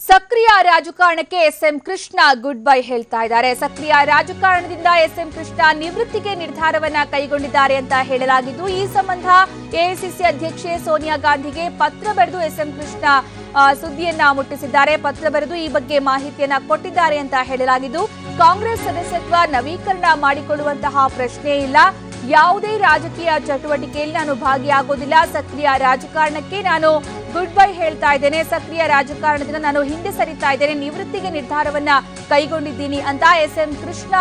ಸಕ್ರಿಯ ರಾಜಕಾರಣಕ್ಕೆ S M Krishna good bye ಹೇಳ್ತಾ ಇದ್ದಾರೆ. ಸಕ್ರಿಯ ರಾಜಕಾರಣದಿಂದ ಎಸ್ಎಂ ಕೃಷ್ಣ ನಿವೃತ್ತಿಗೆ ನಿರ್ಧಾರವನ್ನ ಕೈಗೊಂಡಿದ್ದಾರೆ ಅಂತ ಹೇಳಲಾಗಿದ್ದು, ಈ ಸಂಬಂಧ ಎಐಸಿಸಿ ಅಧ್ಯಕ್ಷೆ ಸೋನಿಯಾ ಗಾಂಧಿಗೆ ಪತ್ರ ಬರೆದು ಎಸ್ಎಂ ಕೃಷ್ಣ ಸುದ್ದಿಯನ್ನ ಮುಟ್ಟಿಸಿದ್ದಾರೆ. ಪತ್ರ ಬರೆದು ಈ ಬಗ್ಗೆ ಮಾಹಿತಿಯನ್ನ ಕೊಟ್ಟಿದ್ದಾರೆ ಅಂತ ಹೇಳಲಾಗಿದ್ದು, ಕಾಂಗ್ರೆಸ್ ಸದಸ್ಯತ್ವ ನವೀಕರಣ ಮಾಡಿಕೊಳ್ಳುವಂತಹ ಪ್ರಶ್ನೆ ಇಲ್ಲ, ಯಾವುದೇ ರಾಜಕೀಯ ಚಟುವಟಿಕೆಯಲ್ಲಿ ನಾನು ಭಾಗಿಯಾಗೋದಿಲ್ಲ, ಸಕ್ರಿಯ ರಾಜಕಾರಣಕ್ಕೆ ನಾನು ಗುಡ್ ಬೈ ಹೇಳ್ತಾ ಇದ್ದೇನೆ, ಸಕ್ರಿಯ ರಾಜಕಾರಣದಿಂದ ನಾನು ಹಿಂದೆ ಸರಿತಾ ಇದ್ದೇನೆ, ನಿವೃತ್ತಿಗೆ ನಿರ್ಧಾರವನ್ನ ಕೈಗೊಂಡಿದ್ದೀನಿ ಅಂತ ಎಸ್ಎಂ ಕೃಷ್ಣ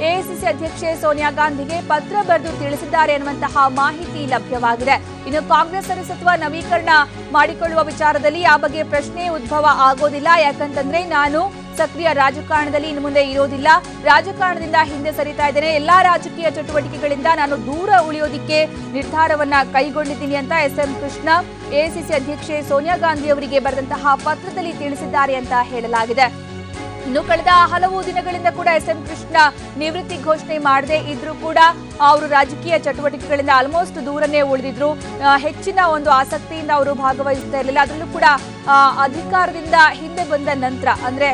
ಎಐಸಿಸಿ ಅಧ್ಯಕ್ಷೆ ಸೋನಿಯಾ ಗಾಂಧಿಗೆ ಪತ್ರ ಬರೆದು ತಿಳಿಸಿದ್ದಾರೆ ಎನ್ನುವಂತಹ ಮಾಹಿತಿ ಲಭ್ಯವಾಗಿದೆ. ಇನ್ನು ಕಾಂಗ್ರೆಸ್ ಸದಸ್ಯತ್ವ ನವೀಕರಣ ಮಾಡಿಕೊಳ್ಳುವ ವಿಚಾರದಲ್ಲಿ ಆ ಬಗ್ಗೆ ಪ್ರಶ್ನೆ ಉದ್ಭವ ಆಗೋದಿಲ್ಲ, ಯಾಕಂತಂದ್ರೆ ನಾನು ಸಕ್ರಿಯ ರಾಜಕಾರಣದಲ್ಲಿ ಇನ್ನು ಮುಂದೆ ಇರೋದಿಲ್ಲ, ರಾಜಕಾರಣದಿಂದ ಹಿಂದೆ ಸರಿತಾ ಇದ್ದೇನೆ, ಎಲ್ಲಾ ರಾಜಕೀಯ ಚಟುವಟಿಕೆಗಳಿಂದ ನಾನು ದೂರ ಉಳಿಯೋದಿಕ್ಕೆ ನಿರ್ಧಾರವನ್ನ ಕೈಗೊಂಡಿದ್ದೀನಿ ಅಂತ ಎಸ್ಎಂ ಕೃಷ್ಣ ಎಐಸಿಸಿ ಅಧ್ಯಕ್ಷೆ ಸೋನಿಯಾ ಗಾಂಧಿ ಅವರಿಗೆ ಬರೆದಂತಹ ಪತ್ರದಲ್ಲಿ ತಿಳಿಸಿದ್ದಾರೆ ಅಂತ ಹೇಳಲಾಗಿದೆ. ಇನ್ನು ಕಳೆದ ಹಲವು ದಿನಗಳಿಂದ ಕೂಡ ಎಸ್ಎಂ ಕೃಷ್ಣ ನಿವೃತ್ತಿ ಘೋಷಣೆ ಮಾಡದೆ ಇದ್ರೂ ಕೂಡ ಅವರು ರಾಜಕೀಯ ಚಟುವಟಿಕೆಗಳಿಂದ ಆಲ್ಮೋಸ್ಟ್ ದೂರನೇ ಉಳಿದಿದ್ರು. ಹೆಚ್ಚಿನ ಒಂದು ಆಸಕ್ತಿಯಿಂದ ಅವರು ಭಾಗವಹಿಸ್ತಾ ಇರಲಿಲ್ಲ. ಅದರಲ್ಲೂ ಕೂಡ ಅಧಿಕಾರದಿಂದ ಹಿಂದೆ ಬಂದ ನಂತರ, ಅಂದ್ರೆ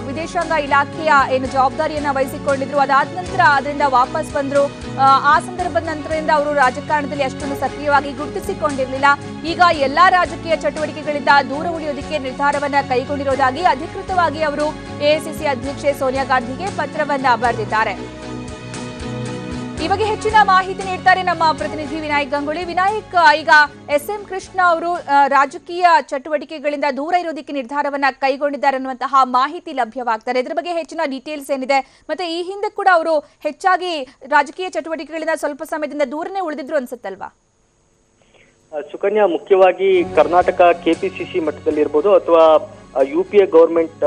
ವಿದೇಶಾಂಗ ಇಲಾಖೆಯ ಏನು ಜವಾಬ್ದಾರಿಯನ್ನ ವಹಿಸಿಕೊಂಡಿದ್ರು, ಅದಾದ ನಂತರ ಅದರಿಂದ ವಾಪಸ್ ಬಂದ್ರು. ಆ ಸಂದರ್ಭದ ನಂತರದಿಂದ ಅವರು ರಾಜಕಾರಣದಲ್ಲಿ ಅಷ್ಟೊಂದು ಸಕ್ರಿಯವಾಗಿ ಗುರುತಿಸಿಕೊಂಡಿರಲಿಲ್ಲ. ಈಗ ಎಲ್ಲಾ ರಾಜಕೀಯ ಚಟುವಟಿಕೆಗಳಿಂದ ದೂರ ಉಳಿಯೋದಕ್ಕೆ ನಿರ್ಧಾರವನ್ನ ಕೈಗೊಂಡಿರೋದಾಗಿ ಅಧಿಕೃತವಾಗಿ ಅವರು ಎಐಸಿಸಿ ಅಧ್ಯಕ್ಷೆ ಸೋನಿಯಾ ಗಾಂಧಿಗೆ ಪತ್ರವನ್ನ ಬರೆದಿದ್ದಾರೆ. ಈ ಬಗ್ಗೆ ಹೆಚ್ಚಿನ ಮಾಹಿತಿ ನೀಡ್ತಾರೆ ನಮ್ಮ ಪ್ರತಿನಿಧಿ ವಿನಾಯಕ್ ಗಂಗೂಳಿ. ವಿನಾಯಕ್, ಈಗ ಎಸ್ಎಂ ಕೃಷ್ಣ ಅವರು ರಾಜಕೀಯ ಚಟುವಟಿಕೆಗಳಿಂದ ದೂರ ಇರೋದಕ್ಕೆ ನಿರ್ಧಾರವನ್ನ ಕೈಗೊಂಡಿದ್ದಾರೆ ಅನ್ನುವಂತಹ ಮಾಹಿತಿ ಲಭ್ಯವಾಗ್ತಾರೆ. ಇದರ ಬಗ್ಗೆ ಹೆಚ್ಚಿನ ಡೀಟೇಲ್ಸ್ ಏನಿದೆ, ಮತ್ತೆ ಈ ಹಿಂದೆ ಕೂಡ ಅವರು ಹೆಚ್ಚಾಗಿ ರಾಜಕೀಯ ಚಟುವಟಿಕೆಗಳಿಂದ ಸ್ವಲ್ಪ ಸಮಯದಿಂದ ದೂರನೇ ಉಳಿದಿದ್ರು ಅನ್ಸುತ್ತಲ್ವಾ? ಸುಕನ್ಯಾ, ಮುಖ್ಯವಾಗಿ ಕರ್ನಾಟಕ ಕೆಪಿಸಿಸಿ ಮಟ್ಟದಲ್ಲಿ ಇರ್ಬೋದು ಅಥವಾ ಯುಪಿಎ ಗವರ್ಮೆಂಟ್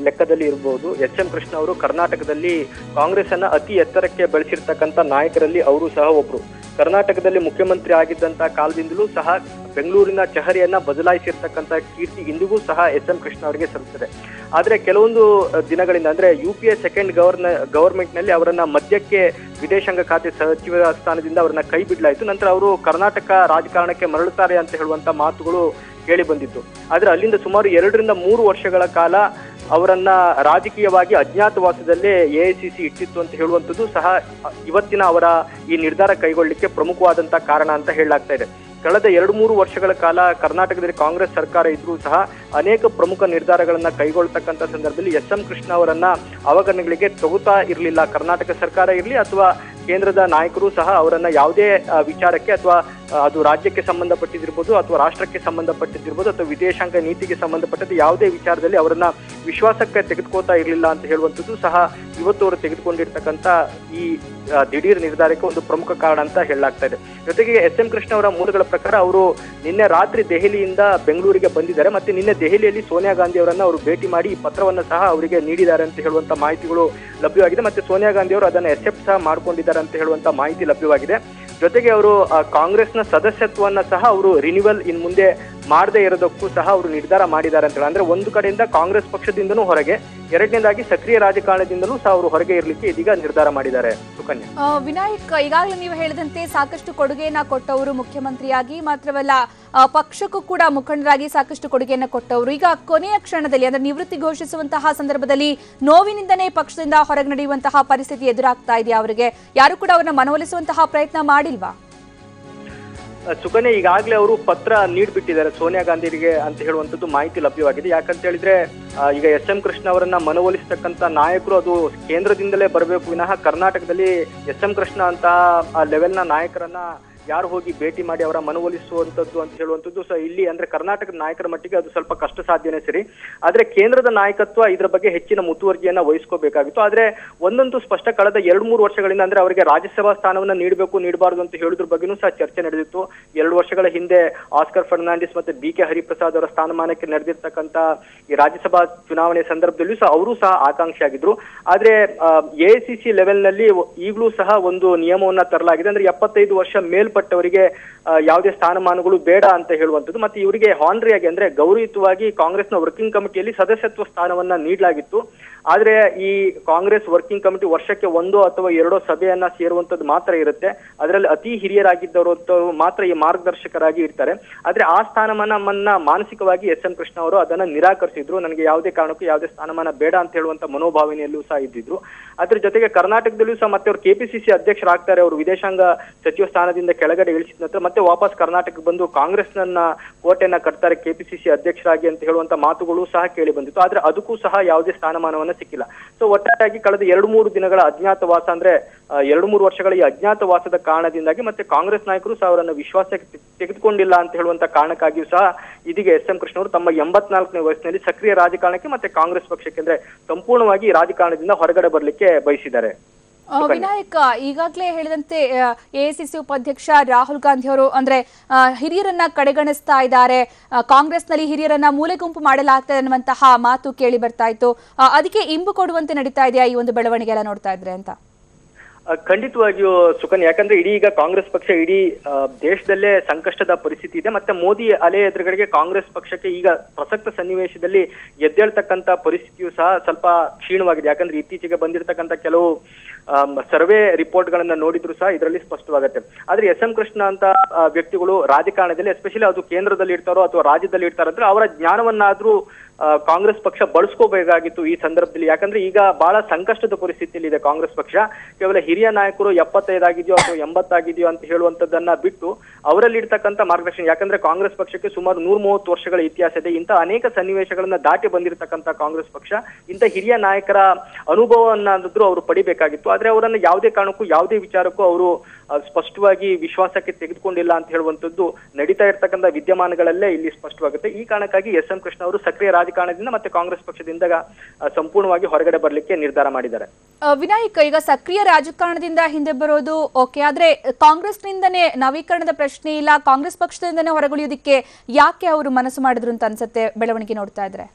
ಲೆಕ್ಕದಲ್ಲಿ ಇರಬಹುದು, ಎಸ್ಎಂ ಕೃಷ್ಣ ಅವರು ಕರ್ನಾಟಕದಲ್ಲಿ ಕಾಂಗ್ರೆಸ್ ಅನ್ನ ಅತಿ ಎತ್ತರಕ್ಕೆ ಬೆಳೆಸಿರ್ತಕ್ಕಂಥ ನಾಯಕರಲ್ಲಿ ಅವರು ಸಹ ಒಬ್ರು. ಕರ್ನಾಟಕದಲ್ಲಿ ಮುಖ್ಯಮಂತ್ರಿ ಆಗಿದ್ದಂತ ಕಾಲದಿಂದಲೂ ಸಹ ಬೆಂಗಳೂರಿನ ಚಹರೆಯನ್ನ ಬದಲಾಯಿಸಿರ್ತಕ್ಕಂಥ ಕೀರ್ತಿ ಇಂದಿಗೂ ಸಹ ಎಸ್ಎಂ ಕೃಷ್ಣ ಅವರಿಗೆ ಸಲ್ಲುತ್ತದೆ. ಆದ್ರೆ ಕೆಲವೊಂದು ದಿನಗಳಿಂದ, ಅಂದ್ರೆ ಯುಪಿಎ ಸೆಕೆಂಡ್ ಗವರ್ಮೆಂಟ್ ನಲ್ಲಿ ಅವರನ್ನ ಮಧ್ಯಕ್ಕೆ ವಿದೇಶಾಂಗ ಖಾತೆ ಸಚಿವ ಸ್ಥಾನದಿಂದ ಅವರನ್ನ ಕೈ ಬಿಡಲಾಯಿತು. ನಂತರ ಅವರು ಕರ್ನಾಟಕ ರಾಜಕಾರಣಕ್ಕೆ ಮರಳುತ್ತಾರೆ ಅಂತ ಹೇಳುವಂತ ಮಾತುಗಳು ಕೇಳಿ ಬಂದಿತ್ತು. ಆದ್ರೆ ಅಲ್ಲಿಂದ ಸುಮಾರು 2 ರಿಂದ 3 ವರ್ಷಗಳ ಕಾಲ ಅವರನ್ನ ರಾಜಕೀಯವಾಗಿ ಅಜ್ಞಾತವಾಸದಲ್ಲೇ ಎಐಸಿಸಿ ಇಟ್ಟಿತ್ತು ಅಂತ ಹೇಳುವಂಥದ್ದು ಸಹ ಇವತ್ತಿನ ಅವರ ಈ ನಿರ್ಧಾರ ಕೈಗೊಳ್ಳಲಿಕ್ಕೆ ಪ್ರಮುಖವಾದಂತಹ ಕಾರಣ ಅಂತ ಹೇಳಲಾಗ್ತಾ ಇದೆ. ಕಳೆದ 2-3 ವರ್ಷಗಳ ಕಾಲ ಕರ್ನಾಟಕದಲ್ಲಿ ಕಾಂಗ್ರೆಸ್ ಸರ್ಕಾರ ಇದ್ರೂ ಸಹ ಅನೇಕ ಪ್ರಮುಖ ನಿರ್ಧಾರಗಳನ್ನ ಕೈಗೊಳ್ಳತಕ್ಕಂಥ ಸಂದರ್ಭದಲ್ಲಿ ಎಸ್ಎಂ ಕೃಷ್ಣ ಅವರನ್ನ ಅವಗಣನೆಗಳಿಗೆ ತಗೋತಾ ಇರಲಿಲ್ಲ. ಕರ್ನಾಟಕ ಸರ್ಕಾರ ಇರಲಿ ಅಥವಾ ಕೇಂದ್ರದ ನಾಯಕರು ಸಹ ಅವರನ್ನ ಯಾವುದೇ ವಿಚಾರಕ್ಕೆ, ಅಥವಾ ಅದು ರಾಜ್ಯಕ್ಕೆ ಸಂಬಂಧಪಟ್ಟಿದ್ದಿರ್ಬೋದು ಅಥವಾ ರಾಷ್ಟ್ರಕ್ಕೆ ಸಂಬಂಧಪಟ್ಟಿದ್ದಿರ್ಬೋದು ಅಥವಾ ವಿದೇಶಾಂಗ ನೀತಿಗೆ ಸಂಬಂಧಪಟ್ಟದ್ದು ಯಾವುದೇ ವಿಚಾರದಲ್ಲಿ ಅವರನ್ನ ವಿಶ್ವಾಸಕ್ಕೆ ತೆಗೆದುಕೋತಾ ಇರಲಿಲ್ಲ ಅಂತ ಹೇಳುವಂಥದ್ದು ಸಹ ಇವತ್ತು ಅವರು ತೆಗೆದುಕೊಂಡಿರ್ತಕ್ಕಂಥ ಈ ದಿಢೀರ್ ನಿರ್ಧಾರಕ್ಕೆ ಒಂದು ಪ್ರಮುಖ ಕಾರಣ ಅಂತ ಹೇಳಲಾಗ್ತಾ ಇದೆ. ಜೊತೆಗೆ ಎಸ್ಎಂ ಕೃಷ್ಣ ಅವರ ಮೂಲಗಳ ಪ್ರಕಾರ ಅವರು ನಿನ್ನೆ ರಾತ್ರಿ ದೆಹಲಿಯಿಂದ ಬೆಂಗಳೂರಿಗೆ ಬಂದಿದ್ದಾರೆ. ಮತ್ತೆ ನಿನ್ನೆ ದೆಹಲಿಯಲ್ಲಿ ಸೋನಿಯಾ ಗಾಂಧಿ ಅವರನ್ನ ಅವರು ಭೇಟಿ ಮಾಡಿ ಈ ಪತ್ರವನ್ನ ಸಹ ಅವರಿಗೆ ನೀಡಿದ್ದಾರೆ ಅಂತ ಹೇಳುವಂತ ಮಾಹಿತಿಗಳು ಲಭ್ಯವಾಗಿದೆ. ಮತ್ತೆ ಸೋನಿಯಾ ಗಾಂಧಿ ಅವರು ಅದನ್ನ ಅಕ್ಸೆಪ್ಟ್ ಸಹ ಮಾಡ್ಕೊಂಡಿದ್ದಾರೆ ಅಂತ ಹೇಳುವಂತ ಮಾಹಿತಿ ಲಭ್ಯವಾಗಿದೆ. ಜೊತೆಗೆ ಅವರು ಕಾಂಗ್ರೆಸ್ನ ಸದಸ್ಯತ್ವವನ್ನ ಸಹ ಅವರು ರಿನ್ಯೂವಲ್ ಇನ್ ಮುಂದೆ ಮಾಡದೇ ಇರೋದಕ್ಕೂ ಸಹ ಅವರು ನಿರ್ಧಾರ ಮಾಡಿದ್ದಾರೆ ಅಂತ ಹೇಳಿ, ಅಂದ್ರೆ ಒಂದು ಕಡೆಯಿಂದ ಕಾಂಗ್ರೆಸ್ ಪಕ್ಷದಿಂದನೂ ಹೊರಗೆ, ಎರಡನೇದಾಗಿ ಸಕ್ರಿಯ ರಾಜಕಾರಣದಿಂದಲೂ ಸಹ ಅವರು ಹೊರಗೆ ಇರಲಿಕ್ಕೆ ಇದೀಗ ನಿರ್ಧಾರ ಮಾಡಿದ್ದಾರೆ. ಸುಕನ್ಯಾ, ವಿನಾಯಕ್, ಈಗಾಗಲೇ ನೀವು ಹೇಳಿದಂತೆ ಸಾಕಷ್ಟು ಕೊಡುಗೆಯನ್ನ ಕೊಟ್ಟವರು ಮುಖ್ಯಮಂತ್ರಿಯಾಗಿ, ಮಾತ್ರವಲ್ಲ ಪಕ್ಷಕ್ಕೂ ಕೂಡ ಮುಖಂಡರಾಗಿ ಸಾಕಷ್ಟು ಕೊಡುಗೆಯನ್ನ ಕೊಟ್ಟವರು. ಈಗ ಕೊನೆಯ ಕ್ಷಣದಲ್ಲಿ, ಅಂದ್ರೆ ನಿವೃತ್ತಿ ಘೋಷಿಸುವಂತಹ ಸಂದರ್ಭದಲ್ಲಿ ನೋವಿನಿಂದನೇ ಪಕ್ಷದಿಂದ ಹೊರಗೆ ನಡೆಯುವಂತಹ ಪರಿಸ್ಥಿತಿ ಎದುರಾಗ್ತಾ ಇದೆಯಾ ಅವರಿಗೆ? ಯಾರು ಕೂಡ ಅವರನ್ನ ಮನವೊಲಿಸುವಂತಹ ಪ್ರಯತ್ನ ಮಾಡಿಲ್ವಾ? ಸುಕನ್ಯಾ, ಈಗಾಗಲೇ ಅವರು ಪತ್ರ ನೀಡ್ಬಿಟ್ಟಿದ್ದಾರೆ ಸೋನಿಯಾ ಗಾಂಧಿಗೆ ಅಂತ ಹೇಳುವಂಥದ್ದು ಮಾಹಿತಿ ಲಭ್ಯವಾಗಿದೆ. ಯಾಕಂತ ಹೇಳಿದ್ರೆ ಈಗ ಎಸ್ಎಂ ಕೃಷ್ಣ ಅವರನ್ನ ಮನವೊಲಿಸತಕ್ಕಂತ ನಾಯಕರು ಅದು ಕೇಂದ್ರದಿಂದಲೇ ಬರಬೇಕು ವಿನಃ ಕರ್ನಾಟಕದಲ್ಲಿ ಎಸ್ಎಂ ಕೃಷ್ಣ ಅಂತ ಆ ಲೆವೆಲ್ನ ನಾಯಕರನ್ನ ಯಾರು ಹೋಗಿ ಭೇಟಿ ಮಾಡಿ ಅವರ ಮನವೊಲಿಸುವಂತದ್ದು ಅಂತ ಹೇಳುವಂಥದ್ದು ಸಹ ಇಲ್ಲಿ, ಅಂದ್ರೆ ಕರ್ನಾಟಕದ ನಾಯಕರ ಮಟ್ಟಿಗೆ ಅದು ಸ್ವಲ್ಪ ಕಷ್ಟ ಸಾಧ್ಯನೇ ಸರಿ. ಆದ್ರೆ ಕೇಂದ್ರದ ನಾಯಕತ್ವ ಇದರ ಬಗ್ಗೆ ಹೆಚ್ಚಿನ ಮುತುವರ್ಜಿಯನ್ನ ವಹಿಸ್ಕೋಬೇಕಾಗಿತ್ತು. ಆದ್ರೆ ಒಂದೊಂದು ಸ್ಪಷ್ಟ, ಕಳೆದ 2-3 ವರ್ಷಗಳಿಂದ ಅಂದ್ರೆ ಅವರಿಗೆ ರಾಜ್ಯಸಭಾ ಸ್ಥಾನವನ್ನ ನೀಡಬೇಕು ನೀಡಬಾರದು ಅಂತ ಹೇಳುದ್ರ ಬಗ್ಗೆನೂ ಸಹ ಚರ್ಚೆ ನಡೆದಿತ್ತು. 2 ವರ್ಷಗಳ ಹಿಂದೆ ಆಸ್ಕರ್ ಫರ್ನಾಂಡಿಸ್ ಮತ್ತೆ ಬಿಕೆ ಹರಿಪ್ರಸಾದ್ ಅವರ ಸ್ಥಾನಮಾನಕ್ಕೆ ನಡೆದಿರ್ತಕ್ಕಂಥ ಈ ರಾಜ್ಯಸಭಾ ಚುನಾವಣೆ ಸಂದರ್ಭದಲ್ಲೂ ಸಹ ಅವರು ಸಹ ಆಕಾಂಕ್ಷಿ ಆಗಿದ್ರು. ಆದ್ರೆ ಎಐಸಿಸಿ ಲೆವೆಲ್ ನಲ್ಲಿ ಈಗಲೂ ಸಹ ಒಂದು ನಿಯಮವನ್ನ ತರಲಾಗಿದೆ. ಅಂದ್ರೆ 75 ವರ್ಷ ಮೇಲ್ಪಟ್ಟ ಮೇಲ್ಪಟ್ಟವರಿಗೆ ಯಾವುದೇ ಸ್ಥಾನಮಾನಗಳು ಬೇಡ ಅಂತ ಹೇಳುವಂಥದ್ದು. ಮತ್ತೆ ಇವರಿಗೆ ಹಾನರಿಯಾಗಿ ಅಂದ್ರೆ ಗೌರವಯುತವಾಗಿ ಕಾಂಗ್ರೆಸ್ನ ವರ್ಕಿಂಗ್ ಕಮಿಟಿಯಲ್ಲಿ ಸದಸ್ಯತ್ವ ಸ್ಥಾನವನ್ನ ನೀಡಲಾಗಿತ್ತು. ಆದ್ರೆ ಈ ಕಾಂಗ್ರೆಸ್ ವರ್ಕಿಂಗ್ ಕಮಿಟಿ ವರ್ಷಕ್ಕೆ 1 ಅಥವಾ 2 ಸಭೆಯನ್ನ ಸೇರುವಂತದ್ದು ಮಾತ್ರ ಇರುತ್ತೆ. ಅದರಲ್ಲಿ ಅತಿ ಹಿರಿಯರಾಗಿದ್ದವರು ಮಾತ್ರ ಈ ಮಾರ್ಗದರ್ಶಕರಾಗಿ ಇರ್ತಾರೆ. ಆದ್ರೆ ಆ ಸ್ಥಾನಮಾನವನ್ನ ಮಾನಸಿಕವಾಗಿ ಎಸ್ ಎಂ ಕೃಷ್ಣ ಅವರು ಅದನ್ನ ನಿರಾಕರಿಸಿದ್ರು. ನನಗೆ ಯಾವುದೇ ಕಾರಣಕ್ಕೂ ಯಾವುದೇ ಸ್ಥಾನಮಾನ ಬೇಡ ಅಂತ ಹೇಳುವಂತ ಮನೋಭಾವನೆಯಲ್ಲೂ ಸಹ ಇದ್ದಿದ್ರು. ಅದ್ರ ಜೊತೆಗೆ ಕರ್ನಾಟಕದಲ್ಲೂ ಸಹ ಮತ್ತೆ ಅವರು ಕೆಪಿಸಿಸಿ ಅಧ್ಯಕ್ಷರಾಗ್ತಾರೆ. ಅವರು ವಿದೇಶಾಂಗ ಸಚಿವ ಸ್ಥಾನದಿಂದ ಕೆಳಗಡೆ ಇಳಿಸಿದ ನಂತರ ಮತ್ತೆ ವಾಪಸ್ ಕರ್ನಾಟಕಕ್ಕೆ ಬಂದು ಕಾಂಗ್ರೆಸ್ನ ಕೋಟೆಯನ್ನ ಕಟ್ತಾರೆ ಕೆಪಿಸಿಸಿ ಅಧ್ಯಕ್ಷರಾಗಿ ಅಂತ ಹೇಳುವಂತ ಮಾತುಗಳು ಸಹ ಕೇಳಿ ಬಂದಿತ್ತು. ಆದ್ರೆ ಅದಕ್ಕೂ ಸಹ ಯಾವುದೇ ಸ್ಥಾನಮಾನವನ್ನ ಸಿಕ್ಕಿಲ್ಲ. ಸೊ ಒಟ್ಟಾರೆಯಾಗಿ ಕಳೆದ 2-3 ದಿನಗಳ ಅಜ್ಞಾತವಾಸ ಅಂದ್ರೆ 2-3 ವರ್ಷಗಳ ಈ ಅಜ್ಞಾತವಾಸದ ಕಾರಣದಿಂದಾಗಿ ಮತ್ತೆ ಕಾಂಗ್ರೆಸ್ ನಾಯಕರು ಸಹ ಅವರನ್ನ ವಿಶ್ವಾಸಕ್ಕೆ ತೆಗೆದುಕೊಂಡಿಲ್ಲ ಅಂತ ಹೇಳುವಂತ ಕಾರಣಕ್ಕಾಗಿಯೂ ಸಹ ಇದೀಗ ಎಸ್ ಎಂ ಕೃಷ್ಣ ಅವರು ತಮ್ಮ 84ನೇ ವಯಸ್ಸಿನಲ್ಲಿ ಸಕ್ರಿಯ ರಾಜಕಾರಣಕ್ಕೆ ಮತ್ತೆ ಕಾಂಗ್ರೆಸ್ ಪಕ್ಷಕ್ಕೆ ಅಂದ್ರೆ ಸಂಪೂರ್ಣವಾಗಿ ರಾಜಕಾರಣದಿಂದ ಹೊರಗಡೆ ಬರಲಿಕ್ಕೆ ಬಯಸಿದ್ದಾರೆ. ವಿನಾಯಕ್, ಈಗಾಗಲೇ ಹೇಳಿದಂತೆ ಎಐಸಿಸಿ ಉಪಾಧ್ಯಕ್ಷ ರಾಹುಲ್ ಗಾಂಧಿ ಅವರು ಅಂದ್ರೆ ಹಿರಿಯರನ್ನ ಕಡೆಗಣಿಸ್ತಾ ಇದ್ದಾರೆ, ಕಾಂಗ್ರೆಸ್ನಲ್ಲಿ ಹಿರಿಯರನ್ನ ಮೂಲೆ ಗುಂಪು ಮಾಡಲಾಗ್ತದೆ ಅನ್ನುವಂತಹ ಮಾತು ಕೇಳಿ ಬರ್ತಾ ಇತ್ತು. ಅದಕ್ಕೆ ಇಂಬು ಕೊಡುವಂತೆ ನಡೀತಾ ಇದೆಯಾ ಈ ಒಂದು ಬೆಳವಣಿಗೆ ಎಲ್ಲ ನೋಡ್ತಾ ಇದ್ರೆ ಅಂತ? ಖಂಡಿತವಾಗಿಯೂ ಸುಕನ್ಯಾ, ಯಾಕಂದ್ರೆ ಈಗ ಕಾಂಗ್ರೆಸ್ ಪಕ್ಷ ಇಡೀ ದೇಶದಲ್ಲೇ ಸಂಕಷ್ಟದ ಪರಿಸ್ಥಿತಿ ಇದೆ. ಮತ್ತೆ ಮೋದಿ ಅಲೆ ಎದುರುಗಡೆಗೆ ಕಾಂಗ್ರೆಸ್ ಪಕ್ಷಕ್ಕೆ ಈಗ ಪ್ರಸಕ್ತ ಸನ್ನಿವೇಶದಲ್ಲಿ ಎದ್ದೇಳ್ತಕ್ಕಂತ ಪರಿಸ್ಥಿತಿಯು ಸಹ ಸ್ವಲ್ಪ ಕ್ಷೀಣವಾಗಿದೆ. ಯಾಕಂದ್ರೆ ಇತ್ತೀಚೆಗೆ ಬಂದಿರತಕ್ಕಂತ ಕೆಲವು ಸರ್ವೆ ರಿಪೋರ್ಟ್ ಗಳನ್ನ ನೋಡಿದ್ರು ಸಹ ಇದರಲ್ಲಿ ಸ್ಪಷ್ಟವಾಗುತ್ತೆ. ಆದ್ರೆ ಎಸ್ ಎಂ ಕೃಷ್ಣ ಅಂತ ವ್ಯಕ್ತಿಗಳು ರಾಜಕಾರಣದಲ್ಲಿ ಎಸ್ಪೆಷಲಿ ಅದು ಕೇಂದ್ರದಲ್ಲಿ ಇರ್ತಾರೋ ಅಥವಾ ರಾಜ್ಯದಲ್ಲಿ ಇರ್ತಾರೋ ಅಂದ್ರೆ ಅವರ ಜ್ಞಾನವನ್ನಾದ್ರೂ ಕಾಂಗ್ರೆಸ್ ಪಕ್ಷ ಬಳಸ್ಕೋಬೇಕಾಗಿತ್ತು ಈ ಸಂದರ್ಭದಲ್ಲಿ. ಯಾಕಂದ್ರೆ ಈಗ ಬಹಳ ಸಂಕಷ್ಟದ ಪರಿಸ್ಥಿತಿಯಲ್ಲಿ ಇದೆ ಕಾಂಗ್ರೆಸ್ ಪಕ್ಷ. ಕೇವಲ ಹಿರಿಯ ನಾಯಕರು 75 ಆಗಿದೆಯೋ ಅಥವಾ 80 ಆಗಿದೆಯೋ ಅಂತ ಹೇಳುವಂತದ್ದನ್ನ ಬಿಟ್ಟು ಅವರಲ್ಲಿ ಇರ್ತಕ್ಕಂಥ ಮಾರ್ಗದರ್ಶನ, ಯಾಕಂದ್ರೆ ಕಾಂಗ್ರೆಸ್ ಪಕ್ಷಕ್ಕೆ ಸುಮಾರು 130 ವರ್ಷಗಳ ಇತಿಹಾಸ ಇದೆ. ಇಂಥ ಅನೇಕ ಸನ್ನಿವೇಶಗಳನ್ನ ದಾಟಿ ಬಂದಿರತಕ್ಕಂಥ ಕಾಂಗ್ರೆಸ್ ಪಕ್ಷ ಇಂಥ ಹಿರಿಯ ನಾಯಕರ ಅನುಭವವನ್ನಾದ್ರೂ ಅವರು ಪಡಿಬೇಕಾಗಿತ್ತು. ಆದ್ರೆ ಅವರನ್ನ ಯಾವುದೇ ಕಾರಣಕ್ಕೂ ಯಾವುದೇ ವಿಚಾರಕ್ಕೂ ಅವರು ಸ್ಪಷ್ಟವಾಗಿ ವಿಶ್ವಾಸಕ್ಕೆ ತೆಗೆದುಕೊಂಡಿಲ್ಲ ಅಂತ ಹೇಳುವಂತದ್ದು ನಡೀತಾ ಇರ್ತಕ್ಕಂಥ ವಿದ್ಯಮಾನಗಳಲ್ಲೇ ಇಲ್ಲಿ ಸ್ಪಷ್ಟವಾಗುತ್ತೆ. ಈ ಕಾರಣಕ್ಕಾಗಿ ಎಸ್ ಎಂ ಕೃಷ್ಣ ಅವರು ಸಕ್ರಿಯ ರಾಜಕಾರಣದಿಂದ ಮತ್ತೆ ಕಾಂಗ್ರೆಸ್ ಪಕ್ಷದಿಂದ ಸಂಪೂರ್ಣವಾಗಿ ಹೊರಗಡೆ ಬರಲಿಕ್ಕೆ ನಿರ್ಧಾರ ಮಾಡಿದ್ದಾರೆ. ವಿನಾಯಕ್, ಈಗ ಸಕ್ರಿಯ ರಾಜಕಾರಣದಿಂದ ಹಿಂದೆ ಬರೋದು ಓಕೆ, ಆದ್ರೆ ಕಾಂಗ್ರೆಸ್ನಿಂದನೇ ನವೀಕರಣದ ಪ್ರಶ್ನೆ ಇಲ್ಲ, ಕಾಂಗ್ರೆಸ್ ಪಕ್ಷದಿಂದನೇ ಹೊರಗುಳಿಯೋದಕ್ಕೆ ಯಾಕೆ ಅವರು ಮನಸ್ಸು ಮಾಡಿದ್ರು ಅಂತ ಅನ್ಸುತ್ತೆ ಬೆಳವಣಿಗೆ ನೋಡ್ತಾ ಇದ್ರೆ?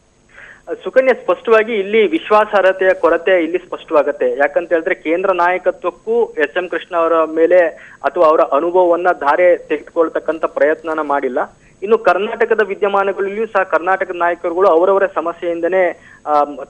ಸುಕನ್ಯಾ, ಸ್ಪಷ್ಟವಾಗಿ ಇಲ್ಲಿ ವಿಶ್ವಾಸಾರ್ಹತೆಯ ಕೊರತೆ ಇಲ್ಲಿ ಸ್ಪಷ್ಟವಾಗುತ್ತೆ. ಯಾಕಂತ ಹೇಳಿದ್ರೆ ಕೇಂದ್ರ ನಾಯಕತ್ವಕ್ಕೂ ಎಸ್ ಎಂ ಕೃಷ್ಣ ಅವರ ಮೇಲೆ ಅಥವಾ ಅವರ ಅನುಭವವನ್ನ ಧಾರೆ ತೆಗೆದುಕೊಳ್ತಕ್ಕಂಥ ಪ್ರಯತ್ನನ ಮಾಡಿಲ್ಲ. ಇನ್ನು ಕರ್ನಾಟಕದ ವಿದ್ಯಮಾನಗಳಲ್ಲಿಯೂ ಸಹ ಕರ್ನಾಟಕದ ನಾಯಕರುಗಳು ಅವರವರ ಸಮಸ್ಯೆಯಿಂದನೇ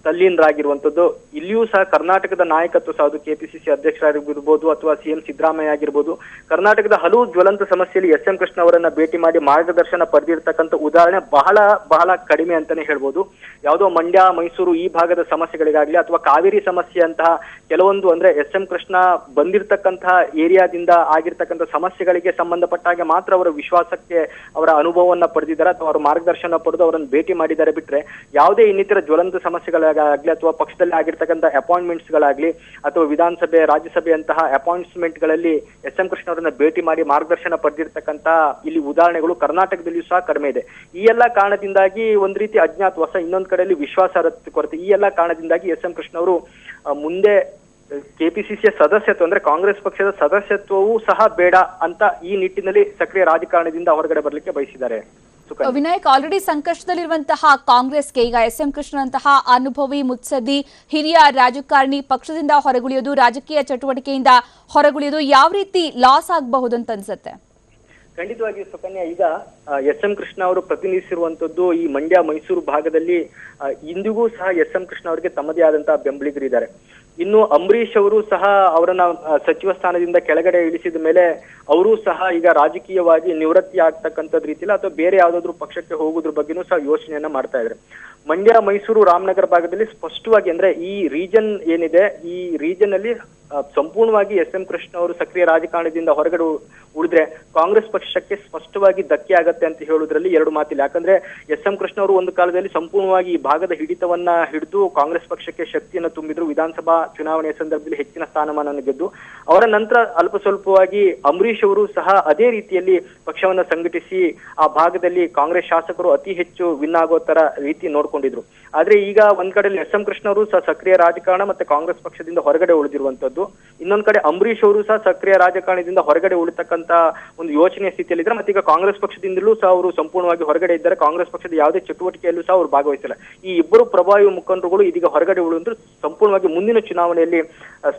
ತಲ್ಲೀನರಾಗಿರುವಂತದ್ದು. ಇಲ್ಲಿಯೂ ಸಹ ಕರ್ನಾಟಕದ ನಾಯಕತ್ವ ಸಹ ಅದು ಕೆಪಿಸಿಸಿ ಅಧ್ಯಕ್ಷರಾಗಿರ್ಬೋದು ಅಥವಾ ಸಿಎಂ ಸಿದ್ದರಾಮಯ್ಯ ಆಗಿರ್ಬೋದು, ಕರ್ನಾಟಕದ ಹಲವು ಜ್ವಲಂತ ಸಮಸ್ಯೆಯಲ್ಲಿ ಎಸ್ ಎಂ ಕೃಷ್ಣ ಅವರನ್ನ ಭೇಟಿ ಮಾಡಿ ಮಾರ್ಗದರ್ಶನ ಪಡೆದಿರ್ತಕ್ಕಂಥ ಉದಾಹರಣೆ ಬಹಳ ಬಹಳ ಕಡಿಮೆ ಅಂತಾನೆ ಹೇಳ್ಬೋದು. ಯಾವುದೋ ಮಂಡ್ಯ, ಮೈಸೂರು ಈ ಭಾಗದ ಸಮಸ್ಯೆಗಳಿಗಾಗ್ಲಿ ಅಥವಾ ಕಾವೇರಿ ಸಮಸ್ಯೆಯಂತಹ ಕೆಲವೊಂದು ಅಂದ್ರೆ ಎಸ್ ಎಂ ಕೃಷ್ಣ ಬಂದಿರತಕ್ಕಂತಹ ಏರಿಯಾದಿಂದ ಆಗಿರ್ತಕ್ಕಂಥ ಸಮಸ್ಯೆಗಳಿಗೆ ಸಂಬಂಧಪಟ್ಟ ಹಾಗೆ ಮಾತ್ರ ಅವರ ವಿಶ್ವಾಸಕ್ಕೆ ಅವರ ಅನುಭವವನ್ನ ಪಡೆದಿದ್ದಾರೆ ಅಥವಾ ಅವರ ಮಾರ್ಗದರ್ಶನ ಪಡೆದು ಅವರನ್ನು ಭೇಟಿ ಮಾಡಿದ್ದಾರೆ. ಬಿಟ್ರೆ ಯಾವುದೇ ಇನ್ನಿತರ ಜ್ವಲಂತ ಸಮಸ್ಯೆಗಳಾಗ್ಲಿ ಅಥವಾ ಪಕ್ಷದಲ್ಲಿ ಆಗಿರ್ತಕ್ಕಂಥ ಅಪಾಯಿಂಟ್ಮೆಂಟ್ಸ್ ಗಳಾಗ್ಲಿ ಅಥವಾ ವಿಧಾನಸಭೆ, ರಾಜ್ಯಸಭೆಯಂತಹ ಅಪಾಯಿಂಟ್ಮೆಂಟ್ ಗಳಲ್ಲಿ ಎಸ್ ಎಂ ಕೃಷ್ಣ ಅವರನ್ನ ಭೇಟಿ ಮಾಡಿ ಮಾರ್ಗದರ್ಶನ ಪಡೆದಿರ್ತಕ್ಕಂಥ ಇಲ್ಲಿ ಉದಾಹರಣೆಗಳು ಕರ್ನಾಟಕದಲ್ಲಿಯೂ ಸಹ ಕಡಿಮೆ ಇದೆ. ಈ ಎಲ್ಲಾ ಕಾರಣದಿಂದಾಗಿ ಒಂದ್ ರೀತಿ ಅಜ್ಞಾತವಾಸ, ಇನ್ನೊಂದ್ ಕಡೆಯಲ್ಲಿ ವಿಶ್ವಾಸಾರ್ಹತೆ ಕೊರತೆ, ಈ ಎಲ್ಲಾ ಕಾರಣದಿಂದಾಗಿ ಎಸ್ ಎಂ ಕೃಷ್ಣ ಅವರು ಮುಂದೆ ಕೆಪಿಸಿಸಿಯ ಸದಸ್ಯತ್ವ ಅಂದ್ರೆ ಕಾಂಗ್ರೆಸ್ ಪಕ್ಷದ ಸದಸ್ಯತ್ವವೂ ಸಹ ಬೇಡ ಅಂತ ಈ ನಿಟ್ಟಿನಲ್ಲಿ ಸಕ್ರಿಯ ರಾಜಕಾರಣದಿಂದ ಹೊರಗಡೆ ಬರಲಿಕ್ಕೆ ಬಯಸಿದ್ದಾರೆ. ವಿನಾಯಕ್, ಆಲ್ರೆಡಿ ಸಂಕಷ್ಟದಲ್ಲಿರುವಂತಹ ಕಾಂಗ್ರೆಸ್ಗೆ ಈಗ ಎಸ್ ಎಂ ಕೃಷ್ಣಂತಹ ಅನುಭವಿ, ಮುತ್ಸದ್ದಿ, ಹಿರಿಯ ರಾಜಕಾರಣಿ ಪಕ್ಷದಿಂದ ಹೊರಗುಳಿಯೋದು, ರಾಜಕೀಯ ಚಟುವಟಿಕೆಯಿಂದ ಹೊರಗುಳಿಯೋದು ಯಾವ ರೀತಿ ಲಾಸ್ ಆಗಬಹುದು ಅಂತ ಅನ್ಸುತ್ತೆ? ಖಂಡಿತವಾಗಿಯೂ ಸುಕನ್ಯಾ, ಈಗ ಎಸ್ ಎಂ ಕೃಷ್ಣ ಅವರು ಪ್ರತಿನಿಧಿಸಿರುವಂತದ್ದು ಈ ಮಂಡ್ಯ, ಮೈಸೂರು ಭಾಗದಲ್ಲಿ ಇಂದಿಗೂ ಸಹ ಎಸ್ ಎಂ ಕೃಷ್ಣ ಅವರಿಗೆ ತಮ್ಮದೇ ಆದಂತಹ ಬೆಂಬಲಿಗರಿದ್ದಾರೆ. ಇನ್ನು ಅಂಬರೀಶ್ ಅವರು ಸಹ ಅವರನ್ನ ಸಚಿವ ಸ್ಥಾನದಿಂದ ಕೆಳಗಡೆ ಇಳಿಸಿದ ಮೇಲೆ ಅವರು ಸಹ ಈಗ ರಾಜಕೀಯವಾಗಿ ನಿವೃತ್ತಿ ಆಗ್ತಕ್ಕಂಥದ್ ರೀತಿಯಲ್ಲಿ ಅಥವಾ ಬೇರೆ ಯಾವ್ದಾದ್ರು ಪಕ್ಷಕ್ಕೆ ಹೋಗೋದ್ರ ಬಗ್ಗೆನೂ ಸಹ ಯೋಚನೆಯನ್ನ ಮಾಡ್ತಾ ಇದ್ದಾರೆ. ಮಂಡ್ಯ, ಮೈಸೂರು, ರಾಮನಗರ ಭಾಗದಲ್ಲಿ ಸ್ಪಷ್ಟವಾಗಿ ಅಂದ್ರೆ ಈ ರೀಜನ್ ಏನಿದೆ, ಈ ರೀಜನ್ ಅಲ್ಲಿ ಸಂಪೂರ್ಣವಾಗಿ ಎಸ್ ಎಂ ಕೃಷ್ಣ ಅವರು ಸಕ್ರಿಯ ರಾಜಕಾರಣದಿಂದ ಹೊರಗಡೆ ಉಳಿದ್ರೆ ಕಾಂಗ್ರೆಸ್ ಪಕ್ಷಕ್ಕೆ ಸ್ಪಷ್ಟವಾಗಿ ಧಕ್ಕೆ ಆಗತ್ತೆ ಅಂತ ಹೇಳೋದ್ರಲ್ಲಿ ಎರಡು ಮಾತಿಲ್ಲ. ಯಾಕಂದ್ರೆ ಎಸ್ ಎಂ ಕೃಷ್ಣ ಅವರು ಒಂದು ಕಾಲದಲ್ಲಿ ಸಂಪೂರ್ಣವಾಗಿ ಈ ಭಾಗದ ಹಿಡಿತವನ್ನ ಹಿಡಿದು ಕಾಂಗ್ರೆಸ್ ಪಕ್ಷಕ್ಕೆ ಶಕ್ತಿಯನ್ನು ತುಂಬಿದ್ರು. ವಿಧಾನಸಭಾ ಚುನಾವಣೆಯ ಸಂದರ್ಭದಲ್ಲಿ ಹೆಚ್ಚಿನ ಸ್ಥಾನಮಾನವನ್ನು ಗೆದ್ದು ಅವರ ನಂತರ ಅಲ್ಪ ಸ್ವಲ್ಪವಾಗಿ ಅಂಬರೀಶ್ ಅವರು ಸಹ ಅದೇ ರೀತಿಯಲ್ಲಿ ಪಕ್ಷವನ್ನ ಸಂಘಟಿಸಿ ಆ ಭಾಗದಲ್ಲಿ ಕಾಂಗ್ರೆಸ್ ಶಾಸಕರು ಅತಿ ಹೆಚ್ಚು ವಿನ್ ಆಗೋ ತರ ರೀತಿ ನೋಡ್ಕೊಂಡಿದ್ರು. ಆದ್ರೆ ಈಗ ಒಂದ್ ಕಡೆಯಲ್ಲಿ ಎಸ್ ಎಂ ಕೃಷ್ಣ ಅವರು ಸಹ ಸಕ್ರಿಯ ರಾಜಕಾರಣ ಮತ್ತೆ ಕಾಂಗ್ರೆಸ್ ಪಕ್ಷದಿಂದ ಹೊರಗಡೆ ಉಳಿದಿರುವಂತದ್ದು. ಹೇಳ್ಬೋದು. ಇನ್ನೊಂದ್ ಕಡೆ ಅಂಬರೀಶ್ ಅವರು ಸಹ ಸಕ್ರಿಯ ರಾಜಕಾರಣದಿಂದ ಹೊರಗಡೆ ಉಳಿತಕ್ಕಂತ ಒಂದು ಯೋಚನೆಯ ಸ್ಥಿತಿಯಲ್ಲಿದ್ದಾರೆ. ಮತ್ತೆ ಈಗ ಕಾಂಗ್ರೆಸ್ ಪಕ್ಷದಿಂದಲೂ ಸಹ ಅವರು ಸಂಪೂರ್ಣವಾಗಿ ಹೊರಗಡೆ ಇದ್ದಾರೆ. ಕಾಂಗ್ರೆಸ್ ಪಕ್ಷದ ಯಾವುದೇ ಚಟುವಟಿಕೆಯಲ್ಲೂ ಸಹ ಅವರು ಭಾಗವಹಿಸಿಲ್ಲ. ಈ ಇಬ್ಬರು ಪ್ರಭಾವಿ ಮುಖಂಡರುಗಳು ಇದೀಗ ಹೊರಗಡೆ ಉಳಿದ್ರು ಸಂಪೂರ್ಣವಾಗಿ ಮುಂದಿನ ಚುನಾವಣೆಯಲ್ಲಿ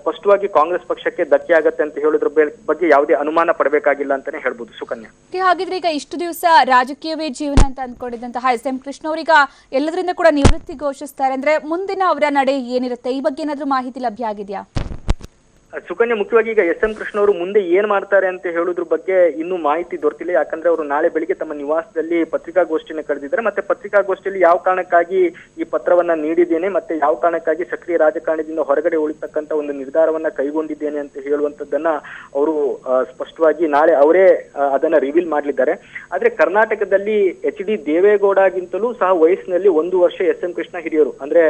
ಸ್ಪಷ್ಟವಾಗಿ ಕಾಂಗ್ರೆಸ್ ಪಕ್ಷಕ್ಕೆ ಧಕ್ಕೆ ಆಗತ್ತೆ ಅಂತ ಹೇಳೋದ್ರ ಬಗ್ಗೆ ಯಾವುದೇ ಅನುಮಾನ ಪಡಬೇಕಾಗಿಲ್ಲ ಅಂತಾನೆ ಹೇಳ್ಬೋದು. ಸುಕನ್ಯಾ, ಹಾಗಿದ್ರೆ ಈಗ ಇಷ್ಟು ದಿವಸ ರಾಜಕೀಯವೇ ಜೀವನ ಅಂತ ಅಂದ್ಕೊಂಡಿದ್ದಂತಹ ಎಸ್ ಎಂ ಕೃಷ್ಣ ಅವರೀಗ ಎಲ್ಲದರಿಂದ ಕೂಡ ನಿವೃತ್ತಿ ಘೋಷಿಸ್ತಾರೆ ಅಂದ್ರೆ ಮುಂದಿನ ಅವರ ನಡೆ ಏನಿರುತ್ತೆ, ಈ ಬಗ್ಗೆ ಏನಾದ್ರೂ ಮಾಹಿತಿ ಲಭ್ಯ ಆಗಿದೆಯಾ? ಸುಕನ್ಯಾ, ಮುಖ್ಯವಾಗಿ ಈಗ ಎಸ್ ಎಂ ಕೃಷ್ಣ ಅವರು ಮುಂದೆ ಏನ್ ಮಾಡ್ತಾರೆ ಅಂತ ಹೇಳೋದ್ರ ಬಗ್ಗೆ ಇನ್ನೂ ಮಾಹಿತಿ ದೊರೆತಿಲ್ಲ. ಯಾಕಂದ್ರೆ ಅವರು ನಾಳೆ ಬೆಳಿಗ್ಗೆ ತಮ್ಮ ನಿವಾಸದಲ್ಲಿ ಪತ್ರಿಕಾಗೋಷ್ಠಿಯನ್ನು ಕರೆದಿದ್ದಾರೆ. ಮತ್ತೆ ಪತ್ರಿಕಾಗೋಷ್ಠಿಯಲ್ಲಿ ಯಾವ ಕಾರಣಕ್ಕಾಗಿ ಈ ಪತ್ರವನ್ನ ನೀಡಿದ್ದೇನೆ, ಮತ್ತೆ ಯಾವ ಕಾರಣಕ್ಕಾಗಿ ಸಕ್ರಿಯ ರಾಜಕಾರಣದಿಂದ ಹೊರಗಡೆ ಉಳಿತಕ್ಕಂತ ಒಂದು ನಿರ್ಧಾರವನ್ನ ಕೈಗೊಂಡಿದ್ದೇನೆ ಅಂತ ಹೇಳುವಂತದ್ದನ್ನ ಅವರು ಸ್ಪಷ್ಟವಾಗಿ ನಾಳೆ ಅವರೇ ಅದನ್ನ ರಿವೀಲ್ ಮಾಡಲಿದ್ದಾರೆ. ಆದ್ರೆ ಕರ್ನಾಟಕದಲ್ಲಿ HD ದೇವೇಗೌಡಗಿಂತಲೂ ಸಹ ವಯಸ್ಸಿನಲ್ಲಿ 1 ವರ್ಷ ಎಸ್ ಎಂ ಕೃಷ್ಣ ಹಿರಿಯರು. ಅಂದ್ರೆ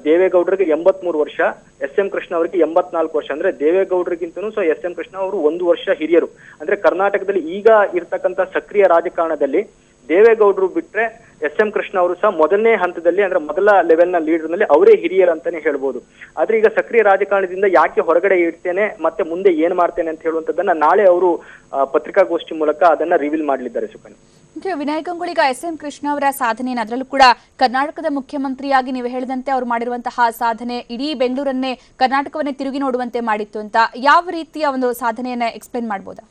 ದೇವೇಗೌಡರಿಗೆ 83 ವರ್ಷ, ಎಸ್ ಎಂ ಕೃಷ್ಣ ಅವರಿಗೆ 84 ವರ್ಷ. ಅಂದ್ರೆ ದೇವೇಗೌಡರಿಗಿಂತನೂ ಸಹ ಎಸ್ ಎಂ ಕೃಷ್ಣ ಅವರು 1 ವರ್ಷ ಹಿರಿಯರು. ಅಂದ್ರೆ ಕರ್ನಾಟಕದಲ್ಲಿ ಈಗ ಇರ್ತಕ್ಕಂಥ ಸಕ್ರಿಯ ರಾಜಕಾರಣದಲ್ಲಿ ದೇವೇಗೌಡರು ಬಿಟ್ರೆ ಎಸ್ ಎಂ ಕೃಷ್ಣ ಅವರು ಸಹ ಮೊದಲನೇ ಹಂತದಲ್ಲಿ ಅಂದ್ರೆ ಮೊದಲ ಲೆವೆಲ್ನ ಲೀಡರ್ ನಲ್ಲಿ ಅವರೇ ಹಿರಿಯರು ಅಂತಾನೆ ಹೇಳ್ಬೋದು. ಆದ್ರೆ ಈಗ ಸಕ್ರಿಯ ರಾಜಕಾರಣದಿಂದ ಯಾಕೆ ಹೊರಗಡೆ ಇಡ್ತೇನೆ ಮತ್ತೆ ಮುಂದೆ ಏನ್ ಮಾಡ್ತೇನೆ ಅಂತ ಹೇಳುವಂತದ್ದನ್ನ ನಾಳೆ ಅವರು ಪತ್ರಿಕಾಗೋಷ್ಠಿ ಮೂಲಕ ಅದನ್ನ ರಿವೀಲ್ ಮಾಡಲಿದ್ದಾರೆ. ಸುಕನ್ಯಾ, ವಿನಾಯಕ್ ಗಂಗೂಳಿ, ಈಗ ಎಸ್ ಎಂ ಕೃಷ್ಣ ಅವರ ಸಾಧನೆ, ಅದರಲ್ಲೂ ಕೂಡ ಕರ್ನಾಟಕದ ಮುಖ್ಯಮಂತ್ರಿಯಾಗಿ ನೀವು ಹೇಳಿದಂತೆ ಅವರು ಮಾಡಿರುವಂತಹ ಸಾಧನೆ ಇಡೀ ಬೆಂಗಳೂರನ್ನೇ ಕರ್ನಾಟಕವನ್ನೇ ತಿರುಗಿ ನೋಡುವಂತೆ ಮಾಡಿತ್ತು ಅಂತ ಯಾವ ರೀತಿಯ ಒಂದು ಸಾಧನೆಯನ್ನ ಎಕ್ಸ್ಪ್ಲೇನ್ ಮಾಡಬಹುದಾ?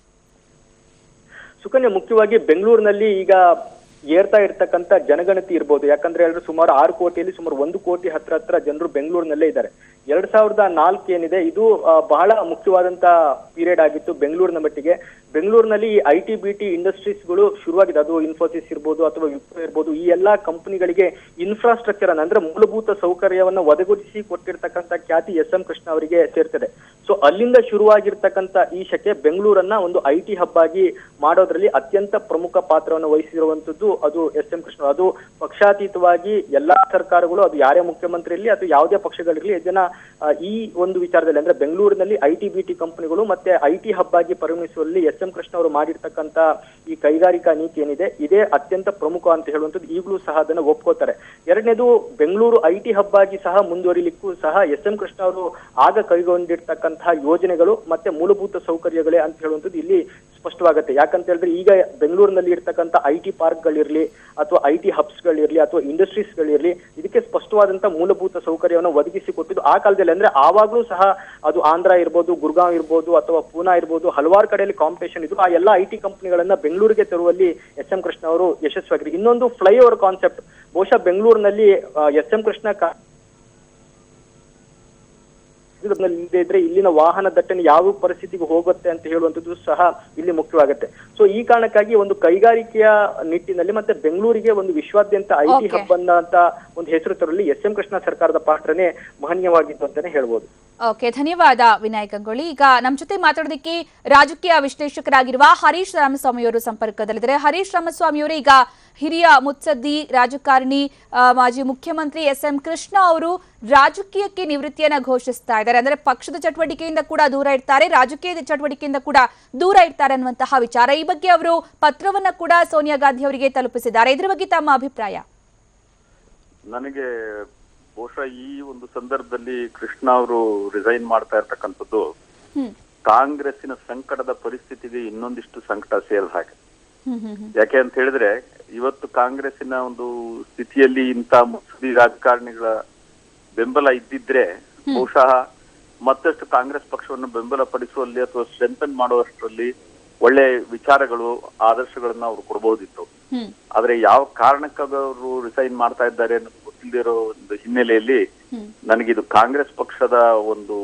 ಸುಕನ್ಯಾ, ಮುಖ್ಯವಾಗಿ ಬೆಂಗಳೂರಿನಲ್ಲಿ ಈಗ ಏರ್ತಾ ಇರ್ತಕ್ಕಂಥ ಜನಗಣತಿ ಇರ್ಬೋದು. ಯಾಕಂದ್ರೆ ಎಲ್ಲರೂ ಸುಮಾರು 6 ಕೋಟಿಯಲ್ಲಿ ಸುಮಾರು 1 ಕೋಟಿ ಹತ್ರ ಜನರು ಬೆಂಗಳೂರಿನಲ್ಲೇ ಇದ್ದಾರೆ. 2004 ಏನಿದೆ ಇದು ಬಹಳ ಮುಖ್ಯವಾದಂತ ಪೀರಿಯಡ್ ಆಗಿತ್ತು ಬೆಂಗಳೂರಿನ ಮಟ್ಟಿಗೆ. ಬೆಂಗಳೂರಿನಲ್ಲಿ IT BT ಇಂಡಸ್ಟ್ರೀಸ್ಗಳು ಶುರುವಾಗಿದೆ. ಅದು ಇನ್ಫೋಸಿಸ್ ಇರ್ಬೋದು ಅಥವಾ ವಿಪ್ರೋ ಇರ್ಬೋದು. ಈ ಎಲ್ಲಾ ಕಂಪನಿಗಳಿಗೆ ಇನ್ಫ್ರಾಸ್ಟ್ರಕ್ಚರ್ ಅಂದ್ರೆ ಮೂಲಭೂತ ಸೌಕರ್ಯವನ್ನ ಒದಗಿಸಿ ಕೊಟ್ಟಿರ್ತಕ್ಕಂಥ ಖ್ಯಾತಿ ಎಸ್ ಎಂ ಕೃಷ್ಣ ಅವರಿಗೆ ಸೇರ್ತದೆ. ಸೊ ಅಲ್ಲಿಂದ ಶುರುವಾಗಿರ್ತಕ್ಕಂಥ ಈ ಶಕೆ ಬೆಂಗಳೂರನ್ನ ಒಂದು IT ಹಬ್ ಆಗಿ ಮಾಡೋದ್ರಲ್ಲಿ ಅತ್ಯಂತ ಪ್ರಮುಖ ಪಾತ್ರವನ್ನು ವಹಿಸಿರುವಂತದ್ದು ಅದು ಎಸ್ ಎಂ ಕೃಷ್ಣ. ಅದು ಪಕ್ಷಾತೀತವಾಗಿ ಎಲ್ಲಾ ಸರ್ಕಾರಗಳು, ಅದು ಯಾರೇ ಮುಖ್ಯಮಂತ್ರಿ ಇರಲಿ ಅಥವಾ ಯಾವುದೇ ಪಕ್ಷಗಳಿರಲಿ, ಇದನ್ನ ಈ ಒಂದು ವಿಚಾರದಲ್ಲಿ ಅಂದ್ರೆ ಬೆಂಗಳೂರಿನಲ್ಲಿ IT BT ಕಂಪನಿಗಳು ಮತ್ತೆ IT ಹಬ್ ಆಗಿ ಪರಿಗಣಿಸುವಲ್ಲಿ ಎಸ್ ಎಂ ಕೃಷ್ಣ ಅವರು ಮಾಡಿರ್ತಕ್ಕಂಥ ಈ ಕೈಗಾರಿಕಾ ನೀತಿ ಏನಿದೆ ಇದೇ ಅತ್ಯಂತ ಪ್ರಮುಖ ಅಂತ ಹೇಳುವಂಥದ್ದು ಈಗಲೂ ಸಹ ಅದನ್ನ ಒಪ್ಕೋತಾರೆ. ಎರಡನೇದು, ಬೆಂಗಳೂರು IT ಹಬ್ ಆಗಿ ಸಹ ಮುಂದುವರಿಲಿಕ್ಕೂ ಸಹ ಎಸ್ ಎಂ ಕೃಷ್ಣ ಅವರು ಆಗ ಕೈಗೊಂಡಿರ್ತಕ್ಕಂತಹ ಯೋಜನೆಗಳು ಮತ್ತೆ ಮೂಲಭೂತ ಸೌಕರ್ಯಗಳೇ ಅಂತ ಹೇಳುವಂಥದ್ದು ಇಲ್ಲಿ ಸ್ಪಷ್ಟವಾಗುತ್ತೆ. ಯಾಕಂತ ಹೇಳಿದ್ರೆ ಈಗ ಬೆಂಗಳೂರಿನಲ್ಲಿ ಇರ್ತಕ್ಕಂಥ IT ಪಾರ್ಕ್ಗಳಿರ್ಲಿ ಅಥವಾ IT ಹಬ್ಸ್ಗಳಿರ್ಲಿ ಅಥವಾ ಇಂಡಸ್ಟ್ರೀಸ್ಗಳಿರ್ಲಿ ಇದಕ್ಕೆ ಸ್ಪಷ್ಟವಾದಂತ ಮೂಲಭೂತ ಸೌಕರ್ಯವನ್ನು ಒದಗಿಸಿ ಕೊಟ್ಟಿದ್ದು ಆ ಕಾಲದಲ್ಲಿ. ಅಂದ್ರೆ ಆವಾಗ್ಲೂ ಸಹ ಅದು ಆಂಧ್ರ ಇರ್ಬೋದು, ಗುರ್ಗಾಂವ್ ಇರ್ಬೋದು ಅಥವಾ ಪೂನಾ ಇರ್ಬೋದು, ಹಲವಾರು ಕಡೆಯಲ್ಲಿ ಕಾಂಪಿಟೇಷನ್ ಇದ್ರು. ಆ ಎಲ್ಲ IT ಕಂಪನಿಗಳನ್ನ ಬೆಂಗಳೂರಿಗೆ ತರುವಲ್ಲಿ ಎಸ್ ಎಂ ಕೃಷ್ಣ ಅವರು ಯಶಸ್ವಿಯಾಗಿದ್ರು. ಇನ್ನೊಂದು ಫ್ಲೈಓವರ್ ಕಾನ್ಸೆಪ್ಟ್, ಬಹುಶಃ ಬೆಂಗಳೂರಿನಲ್ಲಿ ಎಸ್ ಎಂ ಕೃಷ್ಣ ಇಲ್ಲದೆ ಇದ್ರೆ ಇಲ್ಲಿನ ವಾಹನ ದಟ್ಟಣೆ ಯಾವ ಪರಿಸ್ಥಿತಿಗೆ ಹೋಗುತ್ತೆ ಅಂತ ಹೇಳುವಂಥದ್ದು ಸಹ ಇಲ್ಲಿ ಮುಖ್ಯವಾಗುತ್ತೆ. ಸೊ ಈ ಕಾರಣಕ್ಕಾಗಿ ಒಂದು ಕೈಗಾರಿಕೆಯ ನಿಟ್ಟಿನಲ್ಲಿ ಮತ್ತೆ ಬೆಂಗಳೂರಿಗೆ ಒಂದು ವಿಶ್ವಾದ್ಯಂತ IT ಹಬ್ ಅನ್ನಂತ ಒಂದು ಹೆಸರು ತರಲಿ ಎಸ್ ಎಂ ಕೃಷ್ಣ ಸರ್ಕಾರದ ಪಾತ್ರನೇ ಮಹನೀಯವಾಗಿತ್ತು ಅಂತಾನೆ ಹೇಳ್ಬೋದು. ಓಕೆ, ಧನ್ಯವಾದ ವಿನಾಯಕ್ ಗಂಗೂಳಿ. ಈಗ ನಮ್ಮ ಜೊತೆ ಮಾತಾಡೋದಕ್ಕೆ ರಾಜಕೀಯ ವಿಶ್ಲೇಷಕರಾಗಿರುವ ಹರೀಶ್ ರಾಮಸ್ವಾಮಿ ಅವರು ಸಂಪರ್ಕದಲ್ಲಿದ್ದಾರೆ. ಹರೀಶ್ ರಾಮಸ್ವಾಮಿ ಅವರು, ಈಗ ಹಿರಿಯ ಮುತ್ಸದ್ದಿ ರಾಜಕಾರಣಿ ಮಾಜಿ ಮುಖ್ಯಮಂತ್ರಿ ಎಸ್ ಎಂ ಕೃಷ್ಣ ಅವರು ರಾಜಕೀಯಕ್ಕೆ ನಿವೃತ್ತಿಯನ್ನ ಘೋಷಿಸ್ತಾ ಇದ್ದಾರೆ. ಅಂದ್ರೆ ಪಕ್ಷದ ಚಟುವಟಿಕೆಯಿಂದ ಕೂಡ ದೂರ ಇರ್ತಾರೆ, ರಾಜಕೀಯ ಚಟುವಟಿಕೆಯಿಂದ ಕೂಡ ದೂರ ಇರ್ತಾರೆ ಅನ್ನುವಂತಹ ವಿಚಾರ. ಈ ಬಗ್ಗೆ ಅವರು ಪತ್ರವನ್ನ ಕೂಡ ಸೋನಿಯಾ ಗಾಂಧಿ ಅವರಿಗೆ ತಲುಪಿಸಿದ್ದಾರೆ. ಇದ್ರ ಬಗ್ಗೆ ತಮ್ಮ ಅಭಿಪ್ರಾಯ? ನನಗೆ ಬಹುಶಃ ಈ ಒಂದು ಸಂದರ್ಭದಲ್ಲಿ ಕೃಷ್ಣ ಅವರು ರಿಸೈನ್ ಮಾಡ್ತಾ ಇರ್ತಕ್ಕಂಥದ್ದು ಕಾಂಗ್ರೆಸ್ಸಿನ ಸಂಕಟದ ಪರಿಸ್ಥಿತಿಗೆ ಇನ್ನೊಂದಿಷ್ಟು ಸಂಕಟ ಸೇರಿದ ಹಾಗೆ. ಯಾಕೆ ಅಂತ ಹೇಳಿದ್ರೆ ಇವತ್ತು ಕಾಂಗ್ರೆಸ್ಸಿನ ಒಂದು ಸ್ಥಿತಿಯಲ್ಲಿ ಇಂಥ ಮುತ್ಸದಿ ರಾಜಕಾರಣಿಗಳ ಬೆಂಬಲ ಇದ್ದಿದ್ರೆ ಬಹುಶಃ ಮತ್ತಷ್ಟು ಕಾಂಗ್ರೆಸ್ ಪಕ್ಷವನ್ನು ಬೆಂಬಲ ಪಡಿಸುವಲ್ಲಿ ಅಥವಾ ಸ್ಟ್ರೆಂಥನ್ ಮಾಡುವಷ್ಟರಲ್ಲಿ ಒಳ್ಳೆ ವಿಚಾರಗಳು, ಆದರ್ಶಗಳನ್ನ ಅವ್ರು ಕೊಡಬಹುದಿತ್ತು. ಆದ್ರೆ ಯಾವ ಕಾರಣಕ್ಕಾಗಿ ಅವರು ರಿಸೈನ್ ಮಾಡ್ತಾ ಇದ್ದಾರೆ ಅನ್ನೋದು ಗೊತ್ತಿಲ್ಲದಿರೋ ಒಂದು ಹಿನ್ನೆಲೆಯಲ್ಲಿ ನನಗಿದು ಕಾಂಗ್ರೆಸ್ ಪಕ್ಷದ ಒಂದು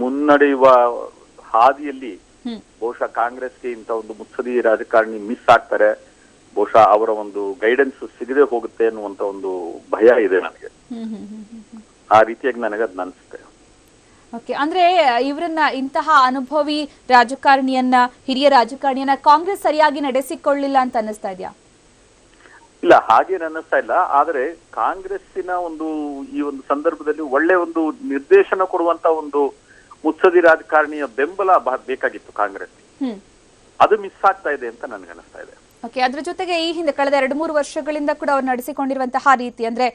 ಮುನ್ನಡೆಯುವ ಹಾದಿಯಲ್ಲಿ ಬಹುಶಃ ಕಾಂಗ್ರೆಸ್ಗೆ ಇಂಥ ಒಂದು ಮುತ್ಸದಿ ರಾಜಕಾರಣಿ ಮಿಸ್ ಆಗ್ತಾರೆ, ಬಹುಶಃ ಅವರ ಒಂದು ಗೈಡೆನ್ಸ್ ಸಿಗದೆ ಹೋಗುತ್ತೆ ಅನ್ನುವಂತ ಒಂದು ಭಯ ಇದೆ ನನಗೆ. ಆ ರೀತಿಯಾಗಿ ನನಗದ್ ಅನ್ಸುತ್ತೆ. ಓಕೆ, ಅಂದ್ರೆ ಇವರನ್ನ, ಇಂತಹ ಅನುಭವಿ ರಾಜಕಾರಣಿಯನ್ನ, ಹಿರಿಯ ರಾಜಕಾರಣಿಯನ್ನ ಕಾಂಗ್ರೆಸ್ ಸರಿಯಾಗಿ ನಡೆಸಿಕೊಳ್ಳಿಲ್ಲ ಅಂತ ಅನ್ನಿಸ್ತಾ ಇದೆಯಾ? ಇಲ್ಲ, ಹಾಗೇನು ಅನ್ನಿಸ್ತಾ ಇಲ್ಲ. ಆದ್ರೆ ಕಾಂಗ್ರೆಸ್ಸಿನ ಒಂದು ಈ ಒಂದು ಸಂದರ್ಭದಲ್ಲಿ ಒಳ್ಳೆ ಒಂದು ನಿರ್ದೇಶನ ಕೊಡುವಂತ ಒಂದು ಮುತ್ಸದಿ ರಾಜಕಾರಣಿಯ ಬೆಂಬಲ ಬೇಕಾಗಿತ್ತು ಕಾಂಗ್ರೆಸ್. ಅದು ಮಿಸ್ ಆಗ್ತಾ ಇದೆ ಅಂತ ನನ್ಗೆ ಅನಿಸ್ತಾ ಇದೆ. ಓಕೆ, ಅದ್ರ ಜೊತೆಗೆ ಈ ಹಿಂದೆ ಕಳೆದ 2-3 ವರ್ಷಗಳಿಂದ ಕೂಡ ಅವರು ನಡೆಸಿಕೊಂಡಿರುವಂತಹ ರೀತಿ ಅಂದ್ರೆ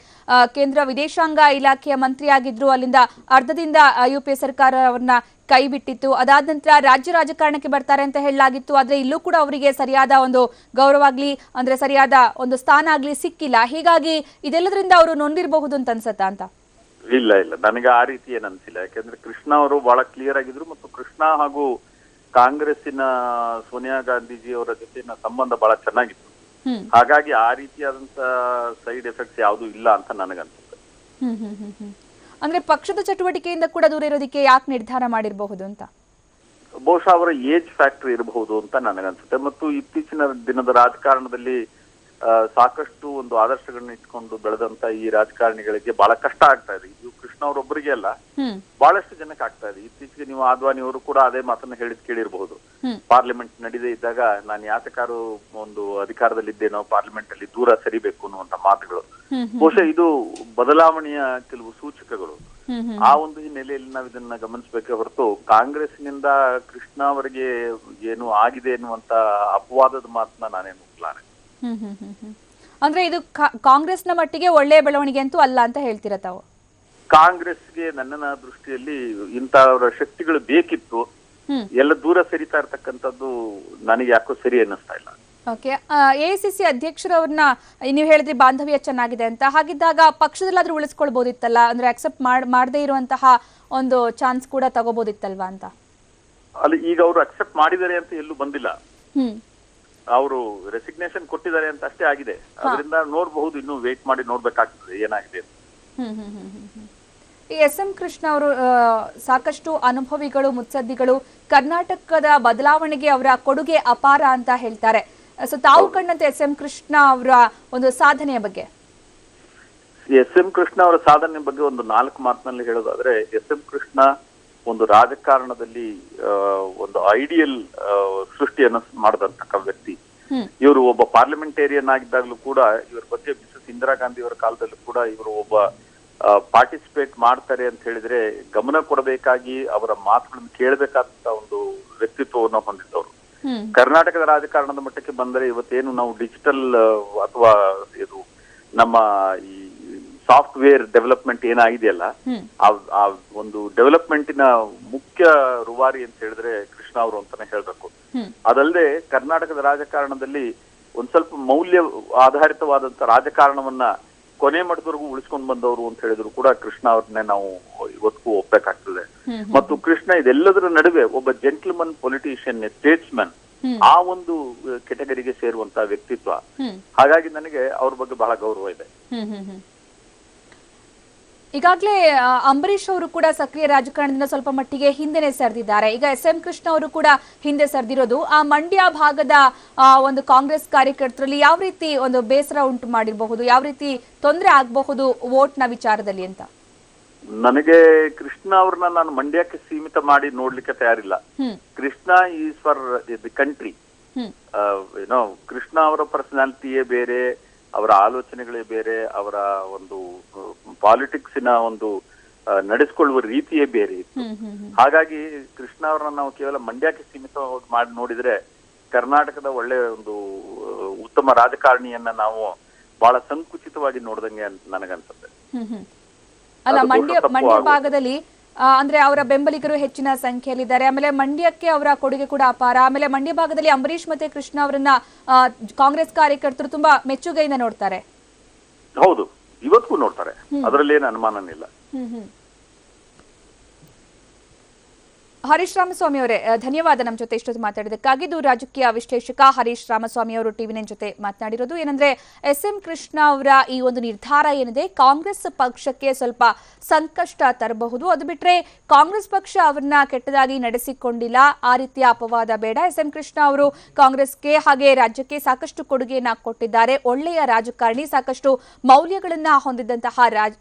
ಕೇಂದ್ರ ವಿದೇಶಾಂಗ ಇಲಾಖೆಯ ಮಂತ್ರಿಯಾಗಿದ್ರು, ಅಲ್ಲಿಂದ ಅರ್ಧದಿಂದ UPA ಸರ್ಕಾರ ಅವ್ರನ್ನ ಕೈ ಬಿಟ್ಟಿತ್ತು. ಅದಾದ ನಂತರ ರಾಜ್ಯ ರಾಜಕಾರಣಕ್ಕೆ ಬರ್ತಾರೆ ಅಂತ ಹೇಳಲಾಗಿತ್ತು. ಆದ್ರೆ ಇಲ್ಲೂ ಕೂಡ ಅವರಿಗೆ ಸರಿಯಾದ ಒಂದು ಗೌರವ ಆಗ್ಲಿ ಅಂದ್ರೆ ಸರಿಯಾದ ಒಂದು ಸ್ಥಾನ ಆಗ್ಲಿ ಸಿಕ್ಕಿಲ್ಲ. ಹೀಗಾಗಿ ಇದೆಲ್ಲದರಿಂದ ಅವರು ನೊಂದಿರಬಹುದು ಅಂತ ಅನ್ಸತ್ತಾ ಅಂತ? ಇಲ್ಲ, ನನಗೆ ಆ ರೀತಿ ಏನ್ ಅನ್ಸಿಲ್ಲ. ಯಾಕಂದ್ರೆ ಕೃಷ್ಣ ಅವರು ಬಹಳ ಕ್ಲಿಯರ್ ಆಗಿದ್ರು ಮತ್ತು ಕೃಷ್ಣ ಹಾಗೂ ಕಾಂಗ್ರೆಸ್ಸಿನ ಸೋನಿಯಾ ಗಾಂಧೀಜಿ ಅವರ ಜೊತೆನ ಸಂಬಂಧ ಬಹಳ ಚೆನ್ನಾಗಿತ್ತು. ಹಾಗಾಗಿ ಆ ರೀತಿಯಾದಂತ ಸೈಡ್ ಎಫೆಕ್ಟ್ಸ್ ಯಾವ್ದು ಇಲ್ಲ ಅಂತ ನನಗನ್ಸುತ್ತೆ. ಅಂದ್ರೆ ಪಕ್ಷದ ಚಟುವಟಿಕೆಯಿಂದ ಕೂಡ ದೂರ ಇರೋದಕ್ಕೆ ಯಾಕೆ ನಿರ್ಧಾರ ಮಾಡಿರಬಹುದು ಅಂತ? ಬಹುಶಃ ಅವರ ಏಜ್ ಫ್ಯಾಕ್ಟರ್ ಇರಬಹುದು ಅಂತ ನನಗನ್ಸುತ್ತೆ. ಮತ್ತು ಇತ್ತೀಚಿನ ದಿನದ ರಾಜಕಾರಣದಲ್ಲಿ ಸಾಕಷ್ಟು ಒಂದು ಆದರ್ಶಗಳನ್ನ ಇಟ್ಕೊಂಡು ಬೆಳೆದಂತ ಈ ರಾಜಕಾರಣಿಗಳಿಗೆ ಬಹಳ ಕಷ್ಟ ಆಗ್ತಾ ಇದೆ. ಇದು ಕೃಷ್ಣ ಅವರೊಬ್ಬರಿಗೆ ಅಲ್ಲ, ಬಹಳಷ್ಟು ಜನಕ್ಕೆ ಆಗ್ತಾ ಇದೆ. ಇತ್ತೀಚೆಗೆ ನೀವು ಆದ್ವಾನಿ ಅವರು ಕೂಡ ಅದೇ ಮಾತನ್ನ ಕೇಳಿರಬಹುದು. ಪಾರ್ಲಿಮೆಂಟ್ ನಡೀದೇ ಇದ್ದಾಗ ನಾನು ಯಾತಕಾರು ಒಂದು ಅಧಿಕಾರದಲ್ಲಿದ್ದೇನೋ, ಪಾರ್ಲಿಮೆಂಟ್ ಅಲ್ಲಿ ದೂರ ಸರಿಬೇಕು ಅನ್ನುವಂತ ಮಾತುಗಳು. ಬಹುಶಃ ಇದು ಬದಲಾವಣೆಯ ಕೆಲವು ಸೂಚಕಗಳು. ಆ ಒಂದು ಹಿನ್ನೆಲೆಯಲ್ಲಿ ನಾವು ಇದನ್ನ ಗಮನಿಸಬೇಕೇ ಹೊರತು ಕಾಂಗ್ರೆಸ್ನಿಂದ ಕೃಷ್ಣ ಅವರಿಗೆ ಏನು ಆಗಿದೆ ಎನ್ನುವಂತ ಅಪವಾದದ ಮಾತನ್ನ ನಾನೇನು ಒಪ್ಲಾರೆ. ಅಂದ್ರೆ ಇದು ಕಾಂಗ್ರೆಸ್ನ ಮಟ್ಟಿಗೆ ಒಳ್ಳೆಯ ಬೆಳವಣಿಗೆ ಅಂತೂ ಅಲ್ಲ ಅಂತ ಹೇಳ್ತೀರಾ ತಾವು? ಕಾಂಗ್ರೆಸ್ಗೆ ನನ್ನ ದೃಷ್ಟಿಯಲ್ಲಿ ಇಂತಹ ಶಕ್ತಿಗಳು ಬೇಕಿತ್ತು. ಎಲ್ಲ ದೂರ ಸರಿತಾ ಇರ್ತಕ್ಕಂಥದ್ದು ನನಗೆ ಯಾಕೋ ಸರಿ ಅನ್ನಿಸ್ತಾ ಇಲ್ಲ. ಓಕೆ, AICC ಅಧ್ಯಕ್ಷರವ್ರನ್ನ ನೀವು ಹೇಳಿದ್ರಿ ಬಾಂಧವ್ಯ ಚೆನ್ನಾಗಿದೆ ಅಂತ. ಹಾಗಿದ್ದಾಗ ಪಕ್ಷದಲ್ಲಾದ್ರೂ ಉಳಿಸ್ಕೊಳ್ಬಹುದಿತ್ತಲ್ಲ, ಅಂದ್ರೆ ಅಕ್ಸೆಪ್ಟ್ ಮಾಡದೇ ಇರುವಂತಹ ಒಂದು ಚಾನ್ಸ್ ಕೂಡ ತಗೋಬಹುದಿತ್ತಲ್ವಾ ಅಂತ? ಅಲ್ಲಿ ಈಗ ಅವರು ಅಕ್ಸೆಪ್ಟ್ ಮಾಡಿದ್ದಾರೆ ಅಂತ ಎಲ್ಲೂ ಬಂದಿಲ್ಲ. ಅವರು ರೆಸಿಗ್ನೇಷನ್ ಕೊಟ್ಟಿದ್ದಾರೆ ಅಂತ ಅಷ್ಟೇ ಆಗಿದೆ. ಅದರಿಂದ ನೋಡಬಹುದು, ಇನ್ನು ವೇಟ್ ಮಾಡಿ ನೋಡ್ಬೇಕಾಗ್ತದೆ ಏನಾಗಿದೆ. ಈ SM ಕೃಷ್ಣ ಅವರು ಸಾಕಷ್ಟು ಅನುಭವಿಗಳು, ಮುತ್ಸದ್ದಿಗಳು, ಕರ್ನಾಟಕದ ಬದಲಾವಣೆಗೆ ಅವರ ಕೊಡುಗೆ ಅಪಾರ ಅಂತ ಹೇಳ್ತಾರೆ. ಸೊ ತಾವು ಕಂಡಂತೆ SM ಕೃಷ್ಣ ಅವರ ಒಂದು ಸಾಧನೆಯ ಬಗ್ಗೆ? SM ಕೃಷ್ಣ ಅವರ ಸಾಧನೆ ಬಗ್ಗೆ ಒಂದು 4 ಮಾತಿನಲ್ಲಿ ಹೇಳೋದಾದ್ರೆ, SM ಕೃಷ್ಣ ಒಂದು ರಾಜಕಾರಣದಲ್ಲಿ ಒಂದು ಐಡಿಯಲ್ ಸೃಷ್ಟಿಯನ್ನು ಮಾಡಿದಂತ ವ್ಯಕ್ತಿ. ಇವರು ಒಬ್ಬ ಪಾರ್ಲಿಮೆಂಟೇರಿಯನ್ ಆಗಿದ್ದಾಗಲೂ ಕೂಡ ಇವರ ಬಗ್ಗೆ ಮಿಸಸ್ ಇಂದಿರಾ ಗಾಂಧಿ ಅವರ ಕಾಲದಲ್ಲೂ ಕೂಡ ಇವರು ಒಬ್ಬ ಪಾರ್ಟಿಸಿಪೇಟ್ ಮಾಡ್ತಾರೆ ಅಂತ ಹೇಳಿದ್ರೆ ಗಮನ ಕೊಡಬೇಕಾಗಿ ಅವರ ಮಾತುಗಳನ್ನು ಕೇಳಬೇಕಾದಂತ ಒಂದು ವ್ಯಕ್ತಿತ್ವವನ್ನು ಹೊಂದಿದ್ದವರು. ಕರ್ನಾಟಕದ ರಾಜಕಾರಣದ ಮಟ್ಟಕ್ಕೆ ಬಂದರೆ ಇವತ್ತೇನು ನಾವು ಡಿಜಿಟಲ್ ಅಥವಾ ಇದು ನಮ್ಮ ಈ ಸಾಫ್ಟ್ವೇರ್ ಡೆವಲಪ್ಮೆಂಟ್ ಏನಾಗಿದೆಯಲ್ಲ, ಆ ಒಂದು ಡೆವಲಪ್ಮೆಂಟಿನ ಮುಖ್ಯ ರೂವಾರಿ ಅಂತ ಹೇಳಿದ್ರೆ ಕೃಷ್ಣ ಅವರು ಅಂತಾನೆ ಹೇಳ್ಬೇಕು. ಅದಲ್ಲದೆ ಕರ್ನಾಟಕದ ರಾಜಕಾರಣದಲ್ಲಿ ಒಂದ್ ಸ್ವಲ್ಪ ಮೌಲ್ಯ ಆಧಾರಿತವಾದಂತ ರಾಜಕಾರಣವನ್ನ ಕೊನೆ ಮಟ್ಟದವರೆಗೂ ಉಳಿಸ್ಕೊಂಡು ಬಂದವರು ಅಂತ ಹೇಳಿದ್ರು ಕೂಡ ಕೃಷ್ಣ ಅವ್ರನ್ನೇ ನಾವು ಇವತ್ತಿಗೂ ಒಪ್ಪಬೇಕಾಗ್ತದೆ. ಮತ್ತು ಕೃಷ್ಣ ಇದೆಲ್ಲದರ ನಡುವೆ ಒಬ್ಬ ಜೆಂಟ್ಲ್ಮನ್ ಪೊಲಿಟಿಷಿಯನ್, ಸ್ಟೇಟ್ಸ್ಮನ್, ಆ ಒಂದು ಕೆಟಗರಿಗೆ ಸೇರುವಂತ ವ್ಯಕ್ತಿತ್ವ. ಹಾಗಾಗಿ ನನಗೆ ಅವ್ರ ಬಗ್ಗೆ ಬಹಳ ಗೌರವ ಇದೆ. ಈಗಾಗಲೇ ಅಂಬರೀಶ್ ಅವರು ಕೂಡ ಸಕ್ರಿಯ ರಾಜಕಾರಣದಿಂದ ಸ್ವಲ್ಪ ಮಟ್ಟಿಗೆ ಹಿಂದೆನೆ ಸರಿದಿದ್ದಾರೆ. ಈಗ SM ಕೃಷ್ಣ ಅವರು ಕೂಡ ಹಿಂದೆ ಸರಿದಿರೋದು ಆ ಮಂಡ್ಯ ಭಾಗದ ಒಂದು ಕಾಂಗ್ರೆಸ್ ಕಾರ್ಯಕರ್ತರಲ್ಲಿ ಯಾವ ರೀತಿ ಒಂದು ಬೇಸರ ಉಂಟು ಮಾಡಿರಬಹುದು, ಯಾವ ರೀತಿ ತೊಂದರೆ ಆಗಬಹುದು ವೋಟ್ನ ವಿಚಾರದಲ್ಲಿ ಅಂತ? ನನಗೆ ಕೃಷ್ಣ ಅವ್ರನ್ನ ನಾನು ಮಂಡ್ಯಕ್ಕೆ ಸೀಮಿತ ಮಾಡಿ ನೋಡ್ಲಿಕ್ಕೆ ತಯಾರಿಲ್ಲ. Krishna is for the country. ಏನೋ ಕೃಷ್ಣ ಅವರ ಪರ್ಸನಾಲಿಟಿಯೇ ಬೇರೆ, ಅವರ ಆಲೋಚನೆಗಳೇ ಬೇರೆ, ಅವರ ಒಂದು ಪಾಲಿಟಿಕ್ಸಿನ ಒಂದು ನಡೆಸಿಕೊಳ್ಳುವ ರೀತಿಯೇ ಬೇರೆ ಇತ್ತು. ಹಾಗಾಗಿ ಕೃಷ್ಣ ಅವರನ್ನ ನಾವು ಕೇವಲ ಮಂಡ್ಯಕ್ಕೆ ಸೀಮಿತ ಮಾಡಿ ನೋಡಿದ್ರೆ ಕರ್ನಾಟಕದ ಒಳ್ಳೆ ಒಂದು ಉತ್ತಮ ರಾಜಕಾರಣಿಯನ್ನ ನಾವು ಬಹಳ ಸಂಕುಚಿತವಾಗಿ ನೋಡ್ದಂಗೆ ನನಗನ್ಸುತ್ತೆ. ಅಲ್ಲ, ಮಂಡ್ಯ ಭಾಗದಲ್ಲಿ ಅಂದ್ರೆ ಅವರ ಬೆಂಬಲಿಗರು ಹೆಚ್ಚಿನ ಸಂಖ್ಯೆಯಲ್ಲಿದ್ದಾರೆ. ಆಮೇಲೆ ಮಂಡ್ಯಕ್ಕೆ ಅವರ ಕೊಡುಗೆ ಕೂಡ ಅಪಾರ. ಆಮೇಲೆ ಮಂಡ್ಯ ಭಾಗದಲ್ಲಿ ಅಂಬರೀಶ್ ಮತ್ತೆ ಕೃಷ್ಣ ಅವರನ್ನ ಕಾಂಗ್ರೆಸ್ ಕಾರ್ಯಕರ್ತರು ತುಂಬಾ ಮೆಚ್ಚುಗೆಯಿಂದ ನೋಡ್ತಾರೆ. ಹೌದು, ಇವತ್ತಿಗೂ ನೋಡ್ತಾರೆ, ಅದರಲ್ಲಿ ಏನು ಅನುಮಾನನಿಲ್ಲ. ಹರೀಶ್ ರಾಮಸ್ವಾಮಿ ಅವರೇ, ಧನ್ಯವಾದ ನಮ್ಮ ಜೊತೆ ಇಷ್ಟೊತ್ತು ಮಾತಾಡಿದಕ್ಕಾಗಿ. ರಾಜಕೀಯ ವಿಶ್ಲೇಷಕ ಹರೀಶ್ ರಾಮಸ್ವಾಮಿ ಅವರು TV9 ಜೊತೆ ಮಾತನಾಡಿರೋದು. ಏನಂದ್ರೆ SM ಕೃಷ್ಣ ಅವರ ಈ ಒಂದು ನಿರ್ಧಾರ ಏನಿದೆ ಕಾಂಗ್ರೆಸ್ ಪಕ್ಷಕ್ಕೆ ಸ್ವಲ್ಪ ಸಂಕಷ್ಟ ತರಬಹುದು. ಅದು ಬಿಟ್ರೆ ಕಾಂಗ್ರೆಸ್ ಪಕ್ಷ ಅವರನ್ನ ಕೆಟ್ಟದಾಗಿ ನಡೆಸಿಕೊಂಡಿಲ್ಲ, ಆ ರೀತಿಯ ಅಪವಾದ ಬೇಡ. SM ಕೃಷ್ಣ ಅವರು ಕಾಂಗ್ರೆಸ್ಗೆ ಹಾಗೆ ರಾಜ್ಯಕ್ಕೆ ಸಾಕಷ್ಟು ಕೊಡುಗೆಯನ್ನ ಕೊಟ್ಟಿದ್ದಾರೆ. ಒಳ್ಳೆಯ ರಾಜಕಾರಣಿ, ಸಾಕಷ್ಟು ಮೌಲ್ಯಗಳನ್ನ ಹೊಂದಿದ್ದಂತಹ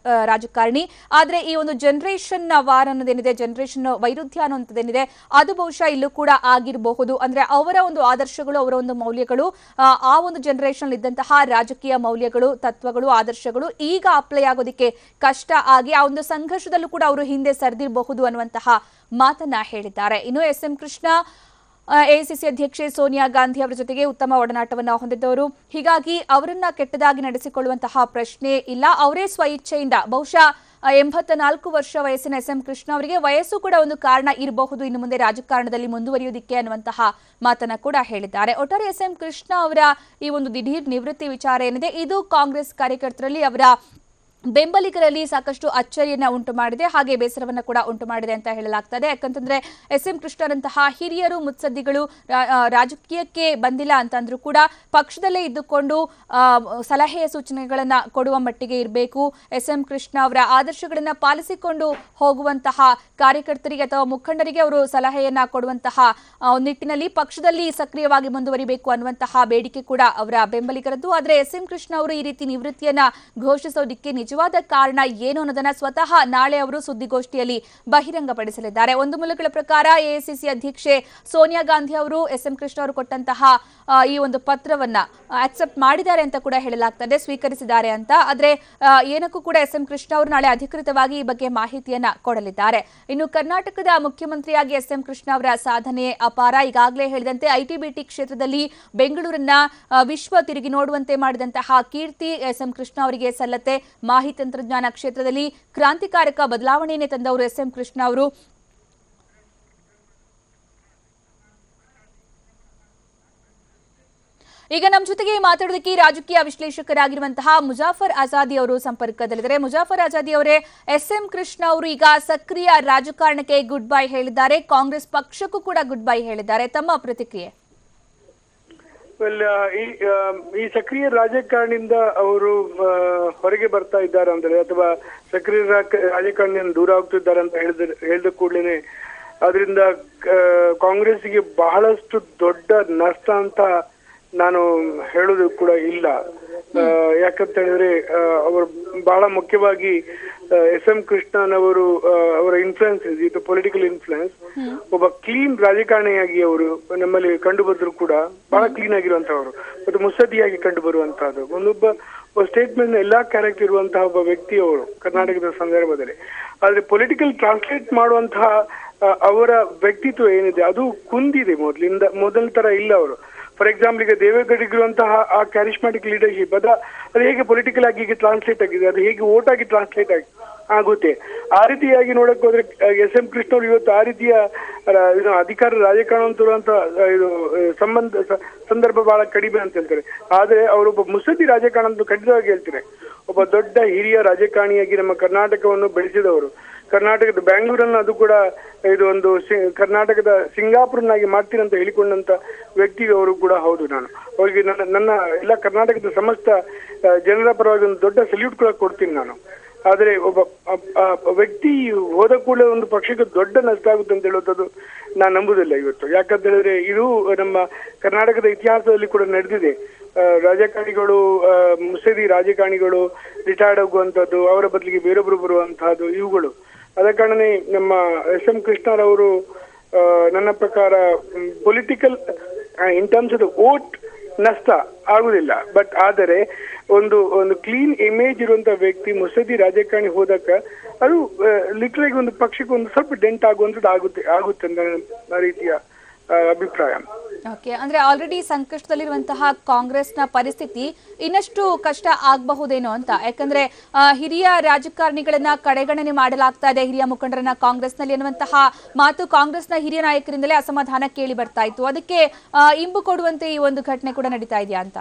ರಾಜಕಾರಣಿ. ಆದ್ರೆ ಈ ಒಂದು ಜನರೇಷನ್ ವಾರ್ ಅನ್ನೋದೇನಿದೆ, ಜನರೇಷನ್ ವೈರುಧ್ಯ ಅನ್ನೋ ಏನಿದೆ ಅದು ಬಹುಶಃ ಇಲ್ಲೂ ಕೂಡ ಆಗಿರಬಹುದು. ಅಂದ್ರೆ ಅವರ ಒಂದು ಆದರ್ಶಗಳು, ಅವರ ಒಂದು ಮೌಲ್ಯಗಳು, ಆ ಒಂದು ಜನರೇಷನ್ ಇದ್ದಂತಹ ರಾಜಕೀಯ ಮೌಲ್ಯಗಳು, ತತ್ವಗಳು, ಆದರ್ಶಗಳು ಈಗ ಅಪ್ಲೈ ಆಗೋದಿಕ್ಕೆ ಕಷ್ಟ ಆಗಿ ಆ ಒಂದು ಸಂಘರ್ಷದಲ್ಲೂ ಕೂಡ ಅವರು ಹಿಂದೆ ಸರಿದಿರಬಹುದು ಅನ್ನುವಂತಹ ಮಾತನ್ನ ಹೇಳಿದ್ದಾರೆ. ಇನ್ನು SM ಕೃಷ್ಣ ಎಐಸಿಸಿ ಅಧ್ಯಕ್ಷೆ ಸೋನಿಯಾ ಗಾಂಧಿ ಅವರ ಜೊತೆಗೆ ಉತ್ತಮ ಒಡನಾಟವನ್ನು ಹೊಂದಿದ್ದವರು. ಹೀಗಾಗಿ ಅವರನ್ನ ಕೆಟ್ಟದಾಗಿ ನಡೆಸಿಕೊಳ್ಳುವಂತಹ ಪ್ರಶ್ನೆ ಇಲ್ಲ. ಅವರೇ ಸ್ವಇಚ್ಛೆಯಿಂದ ಬಹುಶಃ 84 ವರ್ಷ ವಯಸ್ಸಿನ ಎಸ್ ಎಂ ಕೃಷ್ಣ ಅವರಿಗೆ ವಯಸ್ಸು ಕೂಡ ಒಂದು ಕಾರಣ ಇರಬಹುದು ಇನ್ನು ಮುಂದೆ ರಾಜಕಾರಣದಲ್ಲಿ ಮುಂದುವರಿಯುವುದಕ್ಕೆ ಅನ್ನುವಂತಹ ಮಾತನ್ನ ಕೂಡ ಹೇಳಿದ್ದಾರೆ. ಒಟ್ಟಾರೆ ಎಸ್ ಎಂ ಕೃಷ್ಣ ಅವರ ಈ ಒಂದು ದಿಢೀರ್ ನಿವೃತ್ತಿ ವಿಚಾರ ಏನಿದೆ ಇದು ಕಾಂಗ್ರೆಸ್ ಕಾರ್ಯಕರ್ತರಲ್ಲಿ ಅವರ ಬೆಂಬಲಿಗರಲ್ಲಿ ಸಾಕಷ್ಟು ಅಚ್ಚರಿಯನ್ನ ಉಂಟು ಮಾಡಿದೆ, ಹಾಗೆ ಬೇಸರವನ್ನ ಕೂಡ ಉಂಟು ಮಾಡಿದೆ ಅಂತ ಹೇಳಲಾಗ್ತದೆ. ಯಾಕಂತಂದ್ರೆ ಎಸ್ ಎಂ ಕೃಷ್ಣರಂತಹ ಹಿರಿಯರು ಮುತ್ಸದ್ದಿಗಳು ರಾಜಕೀಯಕ್ಕೆ ಬಂದಿಲ್ಲ ಅಂತಂದ್ರೂ ಕೂಡ ಪಕ್ಷದಲ್ಲೇ ಇದ್ದುಕೊಂಡು ಸಲಹೆ ಸೂಚನೆಗಳನ್ನ ಕೊಡುವ ಮಟ್ಟಿಗೆ ಇರಬೇಕು. ಎಸ್ ಎಂ ಕೃಷ್ಣ ಅವರ ಆದರ್ಶಗಳನ್ನ ಪಾಲಿಸಿಕೊಂಡು ಹೋಗುವಂತಹ ಕಾರ್ಯಕರ್ತರಿಗೆ ಅಥವಾ ಮುಖಂಡರಿಗೆ ಅವರು ಸಲಹೆಯನ್ನ ಕೊಡುವಂತಹ ನಿಟ್ಟಿನಲ್ಲಿ ಪಕ್ಷದಲ್ಲಿ ಸಕ್ರಿಯವಾಗಿ ಮುಂದುವರಿಬೇಕು ಅನ್ನುವಂತಹ ಬೇಡಿಕೆ ಕೂಡ ಅವರ ಬೆಂಬಲಿಗರದ್ದು. ಆದರೆ ಎಸ್ ಎಂ ಕೃಷ್ಣ ಅವರು ಈ ರೀತಿ ನಿವೃತ್ತಿಯನ್ನ ಘೋಷಿಸೋದಕ್ಕೆ ನಿಜವಾದ ಕಾರಣ ಏನು ಅನ್ನೋದನ್ನ ಸ್ವತಃ ನಾಳೆ ಅವರು ಸುದ್ದಿಗೋಷ್ಠಿಯಲ್ಲಿ ಬಹಿರಂಗಪಡಿಸಲಿದ್ದಾರೆ. ಒಂದು ಮೂಲಗಳ ಪ್ರಕಾರ ಎಐಸಿಸಿ ಅಧ್ಯಕ್ಷೆ ಸೋನಿಯಾ ಗಾಂಧಿ ಅವರು ಎಸ್ ಎಂ ಕೃಷ್ಣ ಅವರು ಕೊಟ್ಟಂತಹ ಈ ಒಂದು ಪತ್ರವನ್ನ ಅಕ್ಸೆಪ್ಟ್ ಮಾಡಿದ್ದಾರೆ ಅಂತ ಕೂಡ ಹೇಳಲಾಗ್ತದೆ, ಸ್ವೀಕರಿಸಿದ್ದಾರೆ ಅಂತ. ಆದ್ರೆ ಏನಕ್ಕೂ ಕೂಡ ಎಸ್ ಎಂ ಕೃಷ್ಣ ಅವರು ನಾಳೆ ಅಧಿಕೃತವಾಗಿ ಈ ಬಗ್ಗೆ ಮಾಹಿತಿಯನ್ನ ಕೊಡಲಿದ್ದಾರೆ. ಇನ್ನು ಕರ್ನಾಟಕದ ಮುಖ್ಯಮಂತ್ರಿಯಾಗಿ ಎಸ್ ಎಂ ಕೃಷ್ಣ ಅವರ ಸಾಧನೆ ಅಪಾರ. ಈಗಾಗಲೇ ಹೇಳಿದಂತೆ ಐಟಿ ಬಿಟಿ ಕ್ಷೇತ್ರದಲ್ಲಿ ಬೆಂಗಳೂರನ್ನ ವಿಶ್ವ ತಿರುಗಿ ನೋಡುವಂತೆ ಮಾಡಿದಂತಹ ಕೀರ್ತಿ ಎಸ್ ಎಂ ಕೃಷ್ಣ ಅವರಿಗೆ ಸಲ್ಲತ್ತೆ. ಮಾಹಿತಿ ತಂತ್ರಜ್ಞಾನ ಕ್ಷೇತ್ರದಲ್ಲಿ ಕ್ರಾಂತಿಕಾರಕ ಬದಲಾವಣೆಯನ್ನೇ ತಂದವರು ಎಸ್ ಎಂ ಕೃಷ್ಣ ಅವರು. ಈಗ ನಮ್ಮ ಜೊತೆಗೆ ಮಾತಾಡೋದಕ್ಕೆ ರಾಜಕೀಯ ವಿಶ್ಲೇಷಕರಾಗಿರುವಂತಹ ಮುಜಾಫರ್ ಆಜಾದಿ ಅವರು ಸಂಪರ್ಕದಲ್ಲಿದ್ದಾರೆ. ಮುಜಾಫರ್ ಆಜಾದಿ ಅವರೇ, ಎಸ್ ಎಂ ಕೃಷ್ಣ ಅವರು ಈಗ ಸಕ್ರಿಯ ರಾಜಕಾರಣಕ್ಕೆ ಗುಡ್ ಬೈ ಹೇಳಿದ್ದಾರೆ, ಕಾಂಗ್ರೆಸ್ ಪಕ್ಷಕ್ಕೂ ಕೂಡ ಗುಡ್ ಬೈ ಹೇಳಿದ್ದಾರೆ. ತಮ್ಮ ಪ್ರತಿಕ್ರಿಯೆ? ಈ ಸಕ್ರಿಯ ರಾಜಕಾರಣಿಯಿಂದ ಅವರು ಹೊರಗೆ ಬರ್ತಾ ಇದ್ದಾರೆ ಅಂದ್ರೆ ಅಥವಾ ಸಕ್ರಿಯ ರಾಜಕಾರಣಿಯಿಂದ ದೂರ ಆಗ್ತಿದ್ದಾರೆ ಅಂತ ಹೇಳಿದ ಕೂಡಲೇ ಅದರಿಂದ ಕಾಂಗ್ರೆಸ್ಗೆ ಬಹಳಷ್ಟು ದೊಡ್ಡ ನಷ್ಟ ಅಂತ ನಾನು ಹೇಳೋದು ಕೂಡ ಇಲ್ಲ. ಯಾಕಂತ ಹೇಳಿದ್ರೆ ಅವರು ಬಹಳ ಮುಖ್ಯವಾಗಿ ಎಸ್ ಎಂ ಕೃಷ್ಣನವರು ಅವರ ಇನ್ಫ್ಲುಯೆನ್ಸ್ ಇದು ಪೊಲಿಟಿಕಲ್ ಇನ್ಫ್ಲುಯೆನ್ಸ್ ಒಬ್ಬ ಕ್ಲೀನ್ ರಾಜಕಾರಣಿಯಾಗಿ ಅವರು ನಮ್ಮಲ್ಲಿ ಕಂಡು ಬಂದ್ರು ಕೂಡ ಬಹಳ ಕ್ಲೀನ್ ಆಗಿರುವಂತಹವರು ಮತ್ತು ಮುತ್ಸದ್ದಿಯಾಗಿ ಕಂಡು ಬರುವಂತಹದ್ದು ಒಬ್ಬ ಸ್ಟೇಟ್ಮೆಂಟ್ ಎಲ್ಲಾ ಕ್ಯಾರೆಕ್ಟರ್ ಇರುವಂತಹ ಒಬ್ಬ ವ್ಯಕ್ತಿ ಅವರು ಕರ್ನಾಟಕದ ಸಂದರ್ಭದಲ್ಲಿ. ಆದ್ರೆ ಪೊಲಿಟಿಕಲ್ ಟ್ರಾನ್ಸ್ಲೇಟ್ ಮಾಡುವಂತಹ ಅವರ ವ್ಯಕ್ತಿತ್ವ ಏನಿದೆ ಅದು ಕುಂದಿದೆ ಮೊದಲ ತರ ಇಲ್ಲ ಅವರು. ಫಾರ್ ಎಕ್ಸಾಂಪಲ್ ಈಗ ದೇವೇಗೌಡರಿಗಿರುವಂತಹ ಆ ಕ್ಯಾರಿಸ್ಮ್ಯಾಟಿಕ್ ಲೀಡರ್ಶಿಪ್ ಅದು ಹೇಗೆ ಪೊಲಿಟಿಕಲ್ ಆಗಿ ಈಗ ಟ್ರಾನ್ಸ್ಲೇಟ್ ಆಗಿದೆ, ಅದು ಹೇಗೆ ವೋಟ್ ಆಗಿ ಟ್ರಾನ್ಸ್ಲೇಟ್ ಆಗುತ್ತೆ. ಆ ರೀತಿಯಾಗಿ ನೋಡಕ್ ಹೋದ್ರೆ ಎಸ್ ಎಂ ಕೃಷ್ಣ ಅವರು ಇವತ್ತು ಆ ರೀತಿಯ ಅಧಿಕಾರ ರಾಜಕಾರಣ ತರುವಂತ ಇದು ಸಂದರ್ಭ ಬಹಳ ಕಡಿಮೆ ಅಂತ ಹೇಳ್ತಾರೆ. ಆದ್ರೆ ಅವರೊಬ್ಬ ಮುತ್ಸದ್ದಿ ರಾಜಕಾರಣ ಅಂತ ಖಂಡಿತವಾಗಿ ಹೇಳ್ತಾರೆ. ಒಬ್ಬ ದೊಡ್ಡ ಹಿರಿಯ ರಾಜಕಾರಣಿಯಾಗಿ ನಮ್ಮ ಕರ್ನಾಟಕವನ್ನು ಬೆಳೆಸಿದವರು. ಕರ್ನಾಟಕದ ಬ್ಯಾಂಗ್ಳೂರನ್ನು ಅದು ಕೂಡ ಇದು ಒಂದು ಕರ್ನಾಟಕದ ಸಿಂಗಾಪುರ್ನಾಗಿ ಮಾಡ್ತೀನಿ ಅಂತ ಹೇಳಿಕೊಂಡಂತ ವ್ಯಕ್ತಿ ಅವರು ಕೂಡ ಹೌದು. ನಾನು ಅವರಿಗೆ ನನ್ನ ಎಲ್ಲ ಕರ್ನಾಟಕದ ಸಮಸ್ತ ಜನರ ಪರವಾಗಿ ಒಂದು ದೊಡ್ಡ ಸಲ್ಯೂಟ್ ಕೂಡ ಕೊಡ್ತೀನಿ ನಾನು. ಆದ್ರೆ ಒಬ್ಬ ವ್ಯಕ್ತಿ ಹೋದ ಕೂಡಲೇ ಒಂದು ಪಕ್ಷಕ್ಕೆ ದೊಡ್ಡ ನಷ್ಟ ಆಗುತ್ತೆ ಅಂತ ಹೇಳೋದು ನಾನು ನಂಬುದಿಲ್ಲ ಇವತ್ತು. ಯಾಕಂತ ಹೇಳಿದ್ರೆ ಇದು ನಮ್ಮ ಕರ್ನಾಟಕದ ಇತಿಹಾಸದಲ್ಲಿ ಕೂಡ ನಡೆದಿದೆ. ರಾಜಕಾರಣಿಗಳು ಮುತ್ಸದ್ದಿ ರಾಜಕಾರಣಿಗಳು ರಿಟೈರ್ಡ್ ಆಗುವಂತದ್ದು, ಅವರ ಬದಲಿಗೆ ಬೇರೊಬ್ರು ಬರುವಂತಹದ್ದು ಇವುಗಳು. ಅದ ಕಾರಣನೇ ನಮ್ಮ ಎಸ್ ಎಂ ಕೃಷ್ಣರವರು ನನ್ನ ಪ್ರಕಾರ political in terms of vote ನಷ್ಟ ಆಗುದಿಲ್ಲ. ಬಟ್ ಆದರೆ ಒಂದು ಕ್ಲೀನ್ ಇಮೇಜ್ ಇರುವಂತ ವ್ಯಕ್ತಿ ಮುತ್ಸದ್ದಿ ರಾಜಕಾರಣಿ ಹೋದಾಗ ಅದು ಲಿಟ್ರಾಗಿ ಒಂದು ಪಕ್ಷಕ್ಕೆ ಒಂದು ಸ್ವಲ್ಪ ಡೆಂಟ್ ಆಗುವಂಥದ್ದು ಆಗುತ್ತೆ ಅಂತ ರೀತಿಯ ಅಭಿಪ್ರಾಯ. ಓಕೆ, ಅಂದ್ರೆ ಆಲ್ರೆಡಿ ಸಂಕಷ್ಟದಲ್ಲಿರುವಂತಹ ಕಾಂಗ್ರೆಸ್ನ ಪರಿಸ್ಥಿತಿ ಇನ್ನಷ್ಟು ಕಷ್ಟ ಆಗಬಹುದೇನೋ ಅಂತ. ಯಾಕಂದ್ರೆ ಹಿರಿಯ ರಾಜಕಾರಣಿಗಳನ್ನ ಕಡೆಗಣನೆ ಮಾಡಲಾಗ್ತಾ ಇದೆ, ಹಿರಿಯ ಮುಖಂಡರನ್ನ ಕಾಂಗ್ರೆಸ್ನಲ್ಲಿ ಅನ್ನುವಂತಹ ಮಾತು ಕಾಂಗ್ರೆಸ್ನ ಹಿರಿಯ ನಾಯಕರಿಂದಲೇ ಅಸಮಾಧಾನ ಕೇಳಿ ಬರ್ತಾ ಇತ್ತು. ಅದಕ್ಕೆ ಇಂಬು ಕೊಡುವಂತೆ ಈ ಒಂದು ಘಟನೆ ಕೂಡ ನಡೀತಾ ಇದೆಯಾ ಅಂತ?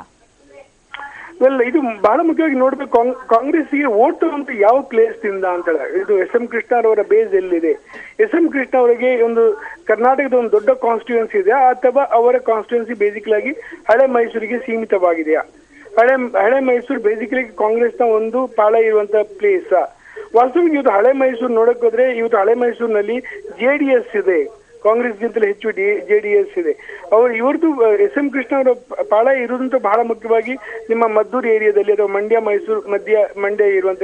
ಇದು ಬಹಳ ಮುಖ್ಯವಾಗಿ ನೋಡ್ಬೇಕು. ಕಾಂಗ್ರೆಸ್ಗೆ ವೋಟ್ ಅಂತ ಯಾವ ಪ್ಲೇಸ್ ಇಂದ ಅಂತ ಇದು ಎಸ್ ಎಂ ಕೃಷ್ಣ ಅವರ ಬೇಸ್ ಎಲ್ಲಿದೆ? ಎಸ್ ಎಂ ಕೃಷ್ಣ ಅವರಿಗೆ ಒಂದು ಕರ್ನಾಟಕದ ಒಂದು ದೊಡ್ಡ ಕಾನ್ಸ್ಟಿಟ್ಯೂನ್ಸಿ ಇದೆಯಾ ಅಥವಾ ಅವರ ಕಾನ್ಸ್ಟಿಟ್ಯೂನ್ಸಿ ಬೇಸಿಕಲಿ ಆಗಿ ಹಳೆ ಮೈಸೂರಿಗೆ ಸೀಮಿತವಾಗಿದೆಯಾ? ಹಳೆ ಮೈಸೂರು ಬೇಸಿಕಲಿ ಕಾಂಗ್ರೆಸ್ನ ಒಂದು ಪಾಳೆ ಇರುವಂತ ಪ್ಲೇಸ್. ವಾಸ್ತವವಾಗಿ ಇವತ್ತು ಹಳೆ ಮೈಸೂರು ನೋಡಕ್ ಹೋದ್ರೆ ಇವತ್ತು ಹಳೆ ಮೈಸೂರಿನಲ್ಲಿ JDS ಇದೆ, ಕಾಂಗ್ರೆಸ್ಗಿಂತಲೂ ಹೆಚ್ಚು JDS ಇದೆ. ಇವ್ರದ್ದು ಎಸ್ ಎಂ ಕೃಷ್ಣ ಅವರ ಪಾಳ ಇರುವುದಂತೂ ಬಹಳ ಮುಖ್ಯವಾಗಿ ನಿಮ್ಮ ಮದ್ದೂರು ಏರಿಯಾದಲ್ಲಿ ಅಥವಾ ಮಂಡ್ಯ ಇರುವಂತ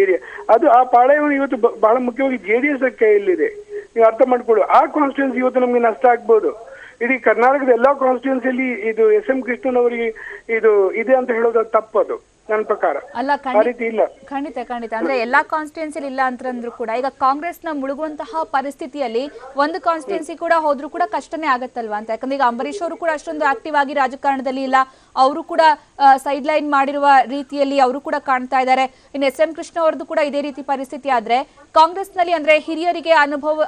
ಏರಿಯಾ ಅದು ಆ ಪಾಳಯವನ್ನು ಇವತ್ತು ಬಹಳ ಮುಖ್ಯವಾಗಿ JDS ಕೈಯಲ್ಲಿದೆ. ನೀವು ಅರ್ಥ ಮಾಡ್ಕೊಳ್ಳಿ, ಆ ಕಾನ್ಸ್ಟಿಟ್ಯೂನ್ಸಿ ಇವತ್ತು ನಮ್ಗೆ ನಷ್ಟ ಆಗ್ಬೋದು. ಇಡೀ ಕರ್ನಾಟಕದ ಎಲ್ಲಾ ಕಾನ್ಸ್ಟಿಟ್ಯೂನ್ಸಿಯಲ್ಲಿ ಇದು ಎಸ್ ಎಂ ಕೃಷ್ಣನ್ ಅವರಿಗೆ ಇದು ಇದೆ ಅಂತ ಹೇಳೋದು ತಪ್ಪದು. ನನ್ನ ಪ್ರಕಾರ. ಅಲ್ಲ, ಆ ರೀತಿ ಇಲ್ಲ. ಖಂಡಿತ ಅಂದ್ರೆ ಎಲ್ಲಾ ಕಾನ್ಸ್ಟಿಟ್ಯೂನ್ಸಿ ಇಲ್ಲ ಅಂತಂದ್ರು ಕೂಡ ಈಗ ಕಾಂಗ್ರೆಸ್ ನ ಮುಳುಗುವಂತಹ ಪರಿಸ್ಥಿತಿಯಲ್ಲಿ ಒಂದು ಕಾನ್ಸ್ಟಿಟ್ಯೂನ್ಸಿ ಕೂಡ ಹೋದ್ರೂ ಕೂಡ ಕಷ್ಟನೇ ಆಗತ್ತಲ್ವಾ ಅಂತ. ಯಾಕಂದ್ರೆ ಈಗ ಅಂಬರೀಶ್ ಅವರು ಕೂಡ ಅಷ್ಟೊಂದು ಆಕ್ಟಿವ್ ಆಗಿ ರಾಜಕಾರಣದಲ್ಲಿ ಇಲ್ಲ, ಅವರು ಕೂಡ ಸೈಡ್ ಲೈನ್ ಮಾಡಿರುವ ರೀತಿಯಲ್ಲಿ ಅವರು ಕೂಡ ಕಾಣ್ತಾ ಇದ್ದಾರೆ. ಇನ್ನು ಎಸ್ ಎಂ ಕೃಷ್ಣ ಅವ್ರದ್ದು ಕೂಡ ಇದೇ ರೀತಿ ಪರಿಸ್ಥಿತಿ ಆದ್ರೆ ಕಾಂಗ್ರೆಸ್ ನಲ್ಲಿ ಅಂದ್ರೆ ಹಿರಿಯರಿಗೆ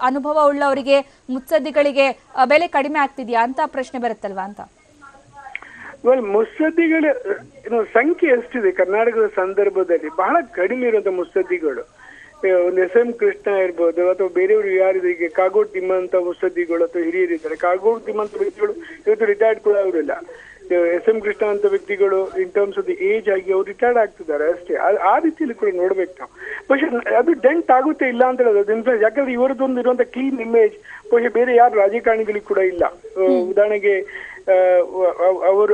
ಅನುಭವ ಉಳ್ಳವರಿಗೆ ಮುತ್ಸದ್ದಿಗಳಿಗೆ ಬೆಲೆ ಕಡಿಮೆ ಆಗ್ತಿದ್ಯಾ ಅಂತ ಪ್ರಶ್ನೆ ಬರುತ್ತಲ್ವಾ ಅಂತ. ಮುತ್ಸದ್ದಿಗಳ ಸಂಖ್ಯೆ ಎಷ್ಟಿದೆ ಕರ್ನಾಟಕದ ಸಂದರ್ಭದಲ್ಲಿ? ಬಹಳ ಕಡಿಮೆ ಇರುವಂತ ಮುತ್ಸದ್ದಿಗಳು. ಒಂದು ಎಸ್ ಎಂ ಕೃಷ್ಣ ಇರ್ಬೋದು ಅಥವಾ ಬೇರೆಯವರು ಯಾರಿದೆ, ಈಗ ಕಾಗೋಡು ತಿಮ್ಮಂತ ಮುತ್ಸದ್ದಿಗಳು ಅಥವಾ ಹಿರಿಯರಿದ್ದಾರೆ. ಕಾಗೋಡು ತಿಮ್ಮಂತ ವ್ಯಕ್ತಿಗಳು ಇವತ್ತು ರಿಟೈರ್ಡ್ ಕೂಡ ಅವರಿಲ್ಲ. ಎಸ್ ಎಂ ಕೃಷ್ಣ ಅಂತ ವ್ಯಕ್ತಿಗಳು in terms of the age ಆಗಿ ಅವ್ರು ರಿಟೈರ್ಡ್ ಆಗ್ತಿದ್ದಾರೆ ಅಷ್ಟೇ. ಆ ರೀತಿಯಲ್ಲಿ ಕೂಡ ನೋಡ್ಬೇಕು ನಾವು. ಬಹುಶಃ ಅದು ಡೆಂಟ್ ಆಗುತ್ತೆ ಇಲ್ಲ ಅಂತ ಹೇಳೋದು ಇನ್ಫ್ಲೂಯೆನ್ಸ್. ಯಾಕಂದ್ರೆ ಇವರದೊಂದು ಇರುವಂತ ಕ್ಲೀನ್ ಇಮೇಜ್ ಬಹುಶಃ ಬೇರೆ ಯಾರು ರಾಜಕಾರಣಿಗಳಿಗೆ ಕೂಡ ಇಲ್ಲ. ಉದಾಹರಣೆಗೆ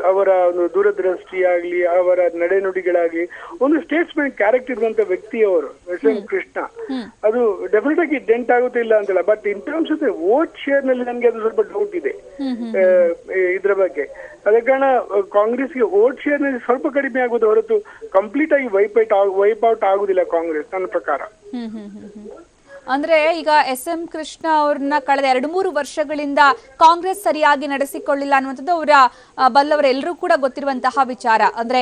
ಅವರ ಒಂದು ದೂರದೃಷ್ಟಿ ಆಗ್ಲಿ, ಅವರ ನಡೆನುಡಿಗಳಾಗ್ಲಿ, ಒಂದು ಸ್ಟೇಟ್ಸ್ಮೆಂಟ್ ಕ್ಯಾರೆಕ್ಟರ್ ಇರುವಂತ ವ್ಯಕ್ತಿ ಅವರು ಎಸ್ ಎಂ ಕೃಷ್ಣ. ಅದು ಡೆಫಿನೆಟ್ ಆಗಿ ಡೆಂಟ್ ಆಗುತ್ತೆ ಇಲ್ಲ ಅಂತಲ್ಲ. But in terms of vote share ನಲ್ಲಿ ನನಗೆ ಅದು ಸ್ವಲ್ಪ ಡೌಟ್ ಇದೆ ಇದ್ರ ಬಗ್ಗೆ. ಅದ ಕಾರಣ ಕಾಂಗ್ರೆಸ್ಗೆ ವೋಟ್ ಶೇರ್ ನಲ್ಲಿ ಸ್ವಲ್ಪ ಕಡಿಮೆ ಆಗೋದು ಹೊರತು ಕಂಪ್ಲೀಟ್ ಆಗಿ ವೈಪ್ ಔಟ್ ಆಗುದಿಲ್ಲ ಕಾಂಗ್ರೆಸ್ ನನ್ನ ಪ್ರಕಾರ. ಅಂದ್ರೆ ಈಗ ಎಸ್ ಎಂ ಕೃಷ್ಣ ಅವ್ರನ್ನ ಕಳೆದ 2-3 ವರ್ಷಗಳಿಂದ ಕಾಂಗ್ರೆಸ್ ಸರಿಯಾಗಿ ನಡೆಸಿಕೊಳ್ಳಿಲ್ಲ ಅನ್ನುವಂಥದ್ದು ಅವರ ಬಲ್ಲವರೆಲ್ಲರೂ ಕೂಡ ಗೊತ್ತಿರುವಂತಹ ವಿಚಾರ. ಅಂದ್ರೆ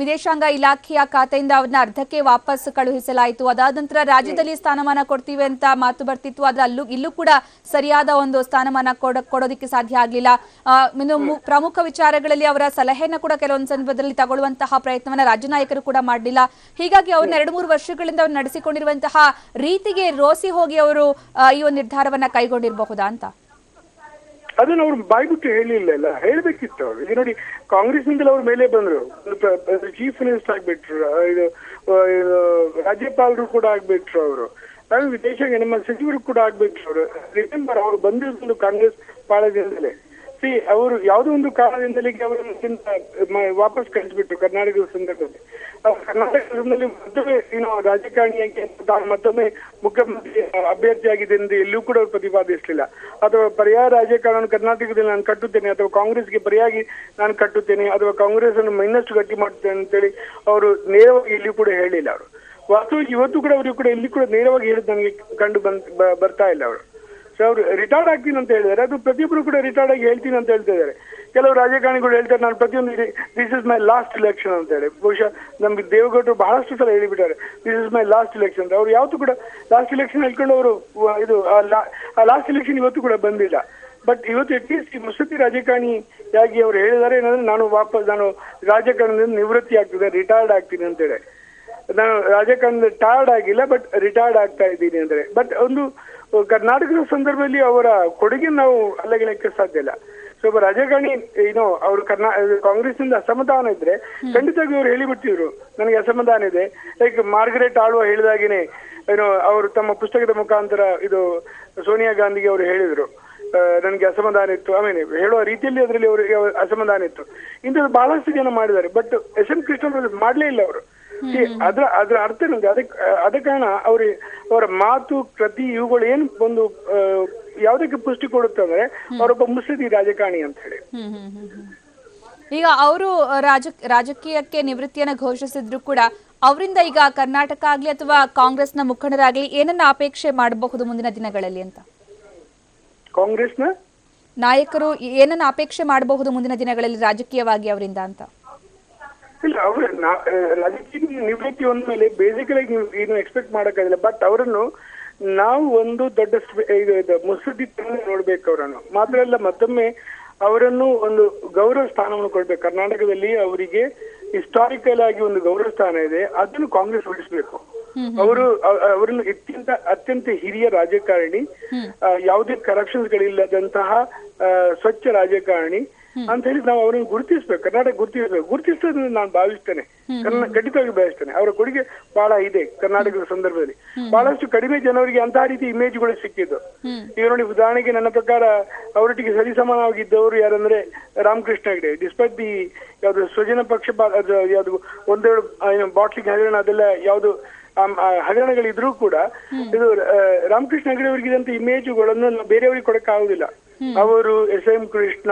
ವಿದೇಶಾಂಗ ಇಲಾಖೆಯ ಖಾತೆಯಿಂದ ಅವ್ರನ್ನ ಅರ್ಧಕ್ಕೆ ವಾಪಸ್ ಕಳುಹಿಸಲಾಯಿತು. ಅದಾದ ನಂತರ ರಾಜ್ಯದಲ್ಲಿ ಸ್ಥಾನಮಾನ ಕೊಡ್ತೀವಿ ಅಂತ ಮಾತು ಬರ್ತಿತ್ತು, ಆದ್ರೆ ಇಲ್ಲೂ ಕೂಡ ಸರಿಯಾದ ಒಂದು ಸ್ಥಾನಮಾನ ಕೊಡೋದಿಕ್ಕೆ ಸಾಧ್ಯ ಆಗ್ಲಿಲ್ಲ. ಇನ್ನು ಪ್ರಮುಖ ವಿಚಾರಗಳಲ್ಲಿ ಅವರ ಸಲಹೆನ ಕೂಡ ಕೆಲವೊಂದು ಸಂದರ್ಭದಲ್ಲಿ ತಗೊಳ್ಳುವಂತಹ ಪ್ರಯತ್ನವನ್ನ ರಾಜ್ಯ ನಾಯಕರು ಕೂಡ ಮಾಡಲಿಲ್ಲ. ಹೀಗಾಗಿ ಅವ್ರನ್ನ 2-3 ವರ್ಷಗಳಿಂದ ಅವ್ರು ನಡೆಸಿಕೊಂಡಿರುವಂತಹ ರೀತಿಗೆ ರೋಸಿ ಹೋಗಿ ಅವರು ಈ ಒಂದು ನಿರ್ಧಾರವನ್ನ ಕೈಗೊಂಡಿರಬಹುದಾ ಅಂತ. ಅದನ್ನ ಅವ್ರು ಬಾಯ್ಬಿಟ್ಟು ಹೇಳಿಲ್ಲ, ಹೇಳ್ಬೇಕಿತ್ತು ಅವ್ರು. ಈಗ ನೋಡಿ, ಕಾಂಗ್ರೆಸ್ ನಿಂದಲೇ ಅವ್ರ ಮೇಲೆ ಬಂದ್ರು, ಚೀಫ್ ಮಿನಿಸ್ಟರ್ ಆಗ್ಬಿಟ್ರು, ಇದು ರಾಜ್ಯಪಾಲರು ಕೂಡ ಆಗ್ಬಿಟ್ರು ಅವರು, ವಿದೇಶಾಂಗ ನಮ್ಮ ಸಚಿವರು ಕೂಡ ಆಗ್ಬಿಟ್ರು ಅವರು. ರಿಮೆಂಬರ್ ಅವ್ರು ಬಂದಿರೋದು ಕಾಂಗ್ರೆಸ್ ಪಾಳದಿಂದಲೇ. ಅವರು ಯಾವುದೋ ಒಂದು ಕಾರಣದಿಂದಲೇ ಅವರನ್ನ ವಾಪಸ್ ಕಳಿಸ್ಬಿಟ್ರು ಕರ್ನಾಟಕದ ಸಂದರ್ಭದಲ್ಲಿ. ಕರ್ನಾಟಕದಲ್ಲಿ ಮತ್ತೊಮ್ಮೆ ರಾಜಕಾರಣಿಯಾಗಿ ಮತ್ತೊಮ್ಮೆ ಮುಖ್ಯಮಂತ್ರಿ ಅಭ್ಯರ್ಥಿಯಾಗಿದೆ ಎಂದು ಎಲ್ಲೂ ಕೂಡ ಅವರು ಪ್ರತಿಪಾದಿಸಲಿಲ್ಲ. ಅಥವಾ ಪರ್ಯಾಯ ರಾಜಕಾರಣ ಕರ್ನಾಟಕದಲ್ಲಿ ನಾನು ಕಟ್ಟುತ್ತೇನೆ, ಅಥವಾ ಕಾಂಗ್ರೆಸ್ಗೆ ಪರ್ಯಾಗಿ ನಾನು ಕಟ್ಟುತ್ತೇನೆ, ಅಥವಾ ಕಾಂಗ್ರೆಸ್ ಅನ್ನು ಇನ್ನಷ್ಟು ಗಟ್ಟಿ ಮಾಡ್ತೇನೆ ಅಂತೇಳಿ ಅವರು ನೇರವಾಗಿ ಎಲ್ಲಿಯೂ ಕೂಡ ಹೇಳಿಲ್ಲ. ಅವರು ವಾಸ್ತವವಾಗಿ ಇವತ್ತು ಕೂಡ ಅವರು ಕೂಡ ಇಲ್ಲಿ ಕೂಡ ನೇರವಾಗಿ ಹೇಳಿದ್ ನನಗೆ ಕಂಡು ಬರ್ತಾ ಇಲ್ಲ ಅವರು. ಸೊ ಅವರು ರಿಟೈರ್ಡ್ ಆಗ್ತೀನಿ ಅಂತ ಹೇಳಿದ್ದಾರೆ. ಅದು ಪ್ರತಿಯೊಬ್ಬರು ಕೂಡ ರಿಟೈರ್ಡ್ ಆಗಿ ಹೇಳ್ತೀನಿ ಅಂತ ಹೇಳ್ತಾ ಇದ್ದಾರೆ. ಕೆಲವು ರಾಜಕಾರಣಿಗಳು ಹೇಳ್ತಾರೆ ನಾನು ಪ್ರತಿಯೊಂದು this is my last election ಅಂತ ಹೇಳಿ. ಬಹುಶಃ ನಮ್ಗೆ ದೇವೇಗೌಡರು ಬಹಳಷ್ಟು ಸಲ ಹೇಳಿಬಿಟ್ಟಾರೆ this is my last election ಅಂತ. ಅವ್ರು ಯಾವತ್ತೂ ಕೂಡ ಲಾಸ್ಟ್ ಇಲೆಕ್ಷನ್ ಹೇಳ್ಕೊಂಡು ಅವರು ಇದು ಆ ಲಾಸ್ಟ್ ಇಲೆಕ್ಷನ್ ಇವತ್ತು ಕೂಡ ಬಂದಿಲ್ಲ. ಬಟ್ ಇವತ್ತು ಅಟ್ಲೀಸ್ಟ್ ಈ ಮುತ್ಸದ್ದಿ ರಾಜಕಾರಣಿಯಾಗಿ ಅವ್ರು ಹೇಳಿದ್ದಾರೆ ಏನಂದ್ರೆ ನಾನು ರಾಜಕಾರಣದಿಂದ ನಿವೃತ್ತಿ ಆಗ್ತದೆ, ರಿಟೈರ್ಡ್ ಆಗ್ತೀನಿ ಅಂತೇಳಿ. ನಾನು ರಾಜಕಾರಣದಿಂದ ಟೈರ್ಡ್ ಆಗಿಲ್ಲ, ಬಟ್ ರಿಟೈರ್ಡ್ ಆಗ್ತಾ ಇದ್ದೀನಿ ಅಂದ್ರೆ. ಬಟ್ ಒಂದು ಕರ್ನಾಟಕದ ಸಂದರ್ಭದಲ್ಲಿ ಅವರ ಕೊಡುಗೆ ನಾವು ಅಲ್ಲಗಳೆಕ್ಕೆ ಸಾಧ್ಯ ಇಲ್ಲ. ಸೊ ಒಬ್ಬ ರಾಜಕಾರಣಿ ಅವರು ಕಾಂಗ್ರೆಸ್ ನಿಂದ ಅಸಮಾಧಾನ ಇದ್ರೆ ಖಂಡಿತವಾಗಿ ಅವ್ರು ಹೇಳಿಬಿಡ್ತಿದ್ರು ನನಗೆ ಅಸಮಾಧಾನ ಇದೆ. ಲೈಕ್ ಮಾರ್ಗರೆಟ್ ಆಳ್ವ ಹೇಳಿದಾಗೇನೆ ಅವರು ತಮ್ಮ ಪುಸ್ತಕದ ಮುಖಾಂತರ ಇದು ಸೋನಿಯಾ ಗಾಂಧಿಗೆ ಅವರು ಹೇಳಿದ್ರು ನನಗೆ ಅಸಮಾಧಾನ ಇತ್ತು, ಆಮೇಲೆ ಹೇಳುವ ರೀತಿಯಲ್ಲಿ ಅದರಲ್ಲಿ ಅವರಿಗೆ ಅಸಮಾಧಾನ ಇತ್ತು. ಇಂಥದ್ದು ಬಹಳಷ್ಟು ಜನ ಮಾಡಿದ್ದಾರೆ. ಬಟ್ ಎಸ್ ಎಂ ಕೃಷ್ಣ ಮಾಡ್ಲೇ ಇಲ್ಲ ಅವರು. ಅದ್ರ ಅರ್ಥ ನಮ್ಗೆ ಅದ ಕಾರಣ ಅವರ ಮಾತು ಕೃತಿ ಇವುಗಳು ಏನ್ ಒಂದು ಯಾವ್ದಕ್ಕೆ ಪುಷ್ಟಿ ಕೊಡುತ್ತೆ ಅಂದ್ರೆ ಅವರೊಬ್ಬ ಮುತ್ಸದ್ದಿ ರಾಜಕಾರಣಿ ಅಂತ ಹೇಳಿ. ಈಗ ಅವರು ರಾಜಕೀಯಕ್ಕೆ ನಿವೃತ್ತಿಯನ್ನ ಘೋಷಿಸಿದ್ರು ಕೂಡ ಅವರಿಂದ ಈಗ ಕರ್ನಾಟಕ ಆಗ್ಲಿ ಅಥವಾ ಕಾಂಗ್ರೆಸ್ನ ಮುಖಂಡರಾಗ್ಲಿ ಏನನ್ನ ಅಪೇಕ್ಷೆ ಮಾಡಬಹುದು ಮುಂದಿನ ದಿನಗಳಲ್ಲಿ ಅಂತ? ಕಾಂಗ್ರೆಸ್ನ ನಾಯಕರು ಏನನ್ನ ಅಪೇಕ್ಷೆ ಮಾಡಬಹುದು ಮುಂದಿನ ದಿನಗಳಲ್ಲಿ ರಾಜಕೀಯವಾಗಿ ಅವರಿಂದ ಅಂತ? ಇಲ್ಲ, ಅವ್ರ ರಾಜಕೀಯ ನಿವೃತ್ತಿ ಒಂದ ಮೇಲೆ ಬೇಸಿಕಲಿ ಏನು ಎಕ್ಸ್ಪೆಕ್ಟ್ ಮಾಡಕ್ಕಾಗಿಲ್ಲ. ಬಟ್ ಅವರನ್ನು ನಾವು ಒಂದು ದೊಡ್ಡ ಮುತ್ಸದ್ದಿ ನೋಡ್ಬೇಕು ಅವರನ್ನು. ಮಾತ್ರ ಅಲ್ಲ, ಮತ್ತೊಮ್ಮೆ ಅವರನ್ನು ಒಂದು ಗೌರವ ಸ್ಥಾನವನ್ನು ಕೊಡ್ಬೇಕು. ಕರ್ನಾಟಕದಲ್ಲಿ ಅವರಿಗೆ ಹಿಸ್ಟಾರಿಕಲ್ ಆಗಿ ಒಂದು ಗೌರವ ಸ್ಥಾನ ಇದೆ, ಅದನ್ನು ಕಾಂಗ್ರೆಸ್ ಉಳಿಸ್ಬೇಕು. ಅವರನ್ನು ಅತ್ಯಂತ ಹಿರಿಯ ರಾಜಕಾರಣಿ, ಯಾವುದೇ ಕರಪ್ಷನ್ಸ್ ಗಳಿಲ್ಲದಂತಹ ಸ್ವಚ್ಛ ರಾಜಕಾರಣಿ ಅಂತ ಹೇಳಿ ನಾವು ಅವ್ರನ್ನ ಗುರುತಿಸ್ಬೇಕು. ಕರ್ನಾಟಕ ಗುರುತಿಸೋದನ್ನ ನಾನು ಭಾವಿಸ್ತೇನೆ, ಖಂಡಿತವಾಗಿ ಭಾವಿಸ್ತೇನೆ. ಅವರ ಕೊಡುಗೆ ಬಹಳ ಇದೆ ಕರ್ನಾಟಕದ ಸಂದರ್ಭದಲ್ಲಿ. ಬಹಳಷ್ಟು ಕಡಿಮೆ ಜನರಿಗೆ ಅಂತಹ ರೀತಿ ಇಮೇಜ್ಗಳು ಸಿಕ್ಕಿದ್ದು. ಈಗ ನೋಡಿ, ಉದಾಹರಣೆಗೆ ನನ್ನ ಪ್ರಕಾರ ಅವರೊಟ್ಟಿಗೆ ಸರಿಸಮಾನವಾಗಿದ್ದವರು ಯಾರಂದ್ರೆ ರಾಮಕೃಷ್ಣ ಹೆಗಡೆ. ಡಿಸ್ಪೈಟ್ ದಿ ಯಾವ್ದು ಸ್ವಜನ ಪಕ್ಷಪಾತ, ಯಾವ್ದು ಒಂದೆರಡು ಬಾಟ್ಲಿಗೆ ಹಗರಣ, ಅದೆಲ್ಲ ಯಾವ್ದು ಹಗರಣಗಳಿದ್ರೂ ಕೂಡ ಇದು ರಾಮಕೃಷ್ಣ ಹೆಗಡೆ ಅವರಿಗೆ ಇದಂತ ಇಮೇಜ್ಗಳನ್ನು ಬೇರೆಯವರಿಗೆ ಕೊಡಕ್ಕಾಗುದಿಲ್ಲ. ಅವರು ಎಸ್ ಎಂ ಕೃಷ್ಣ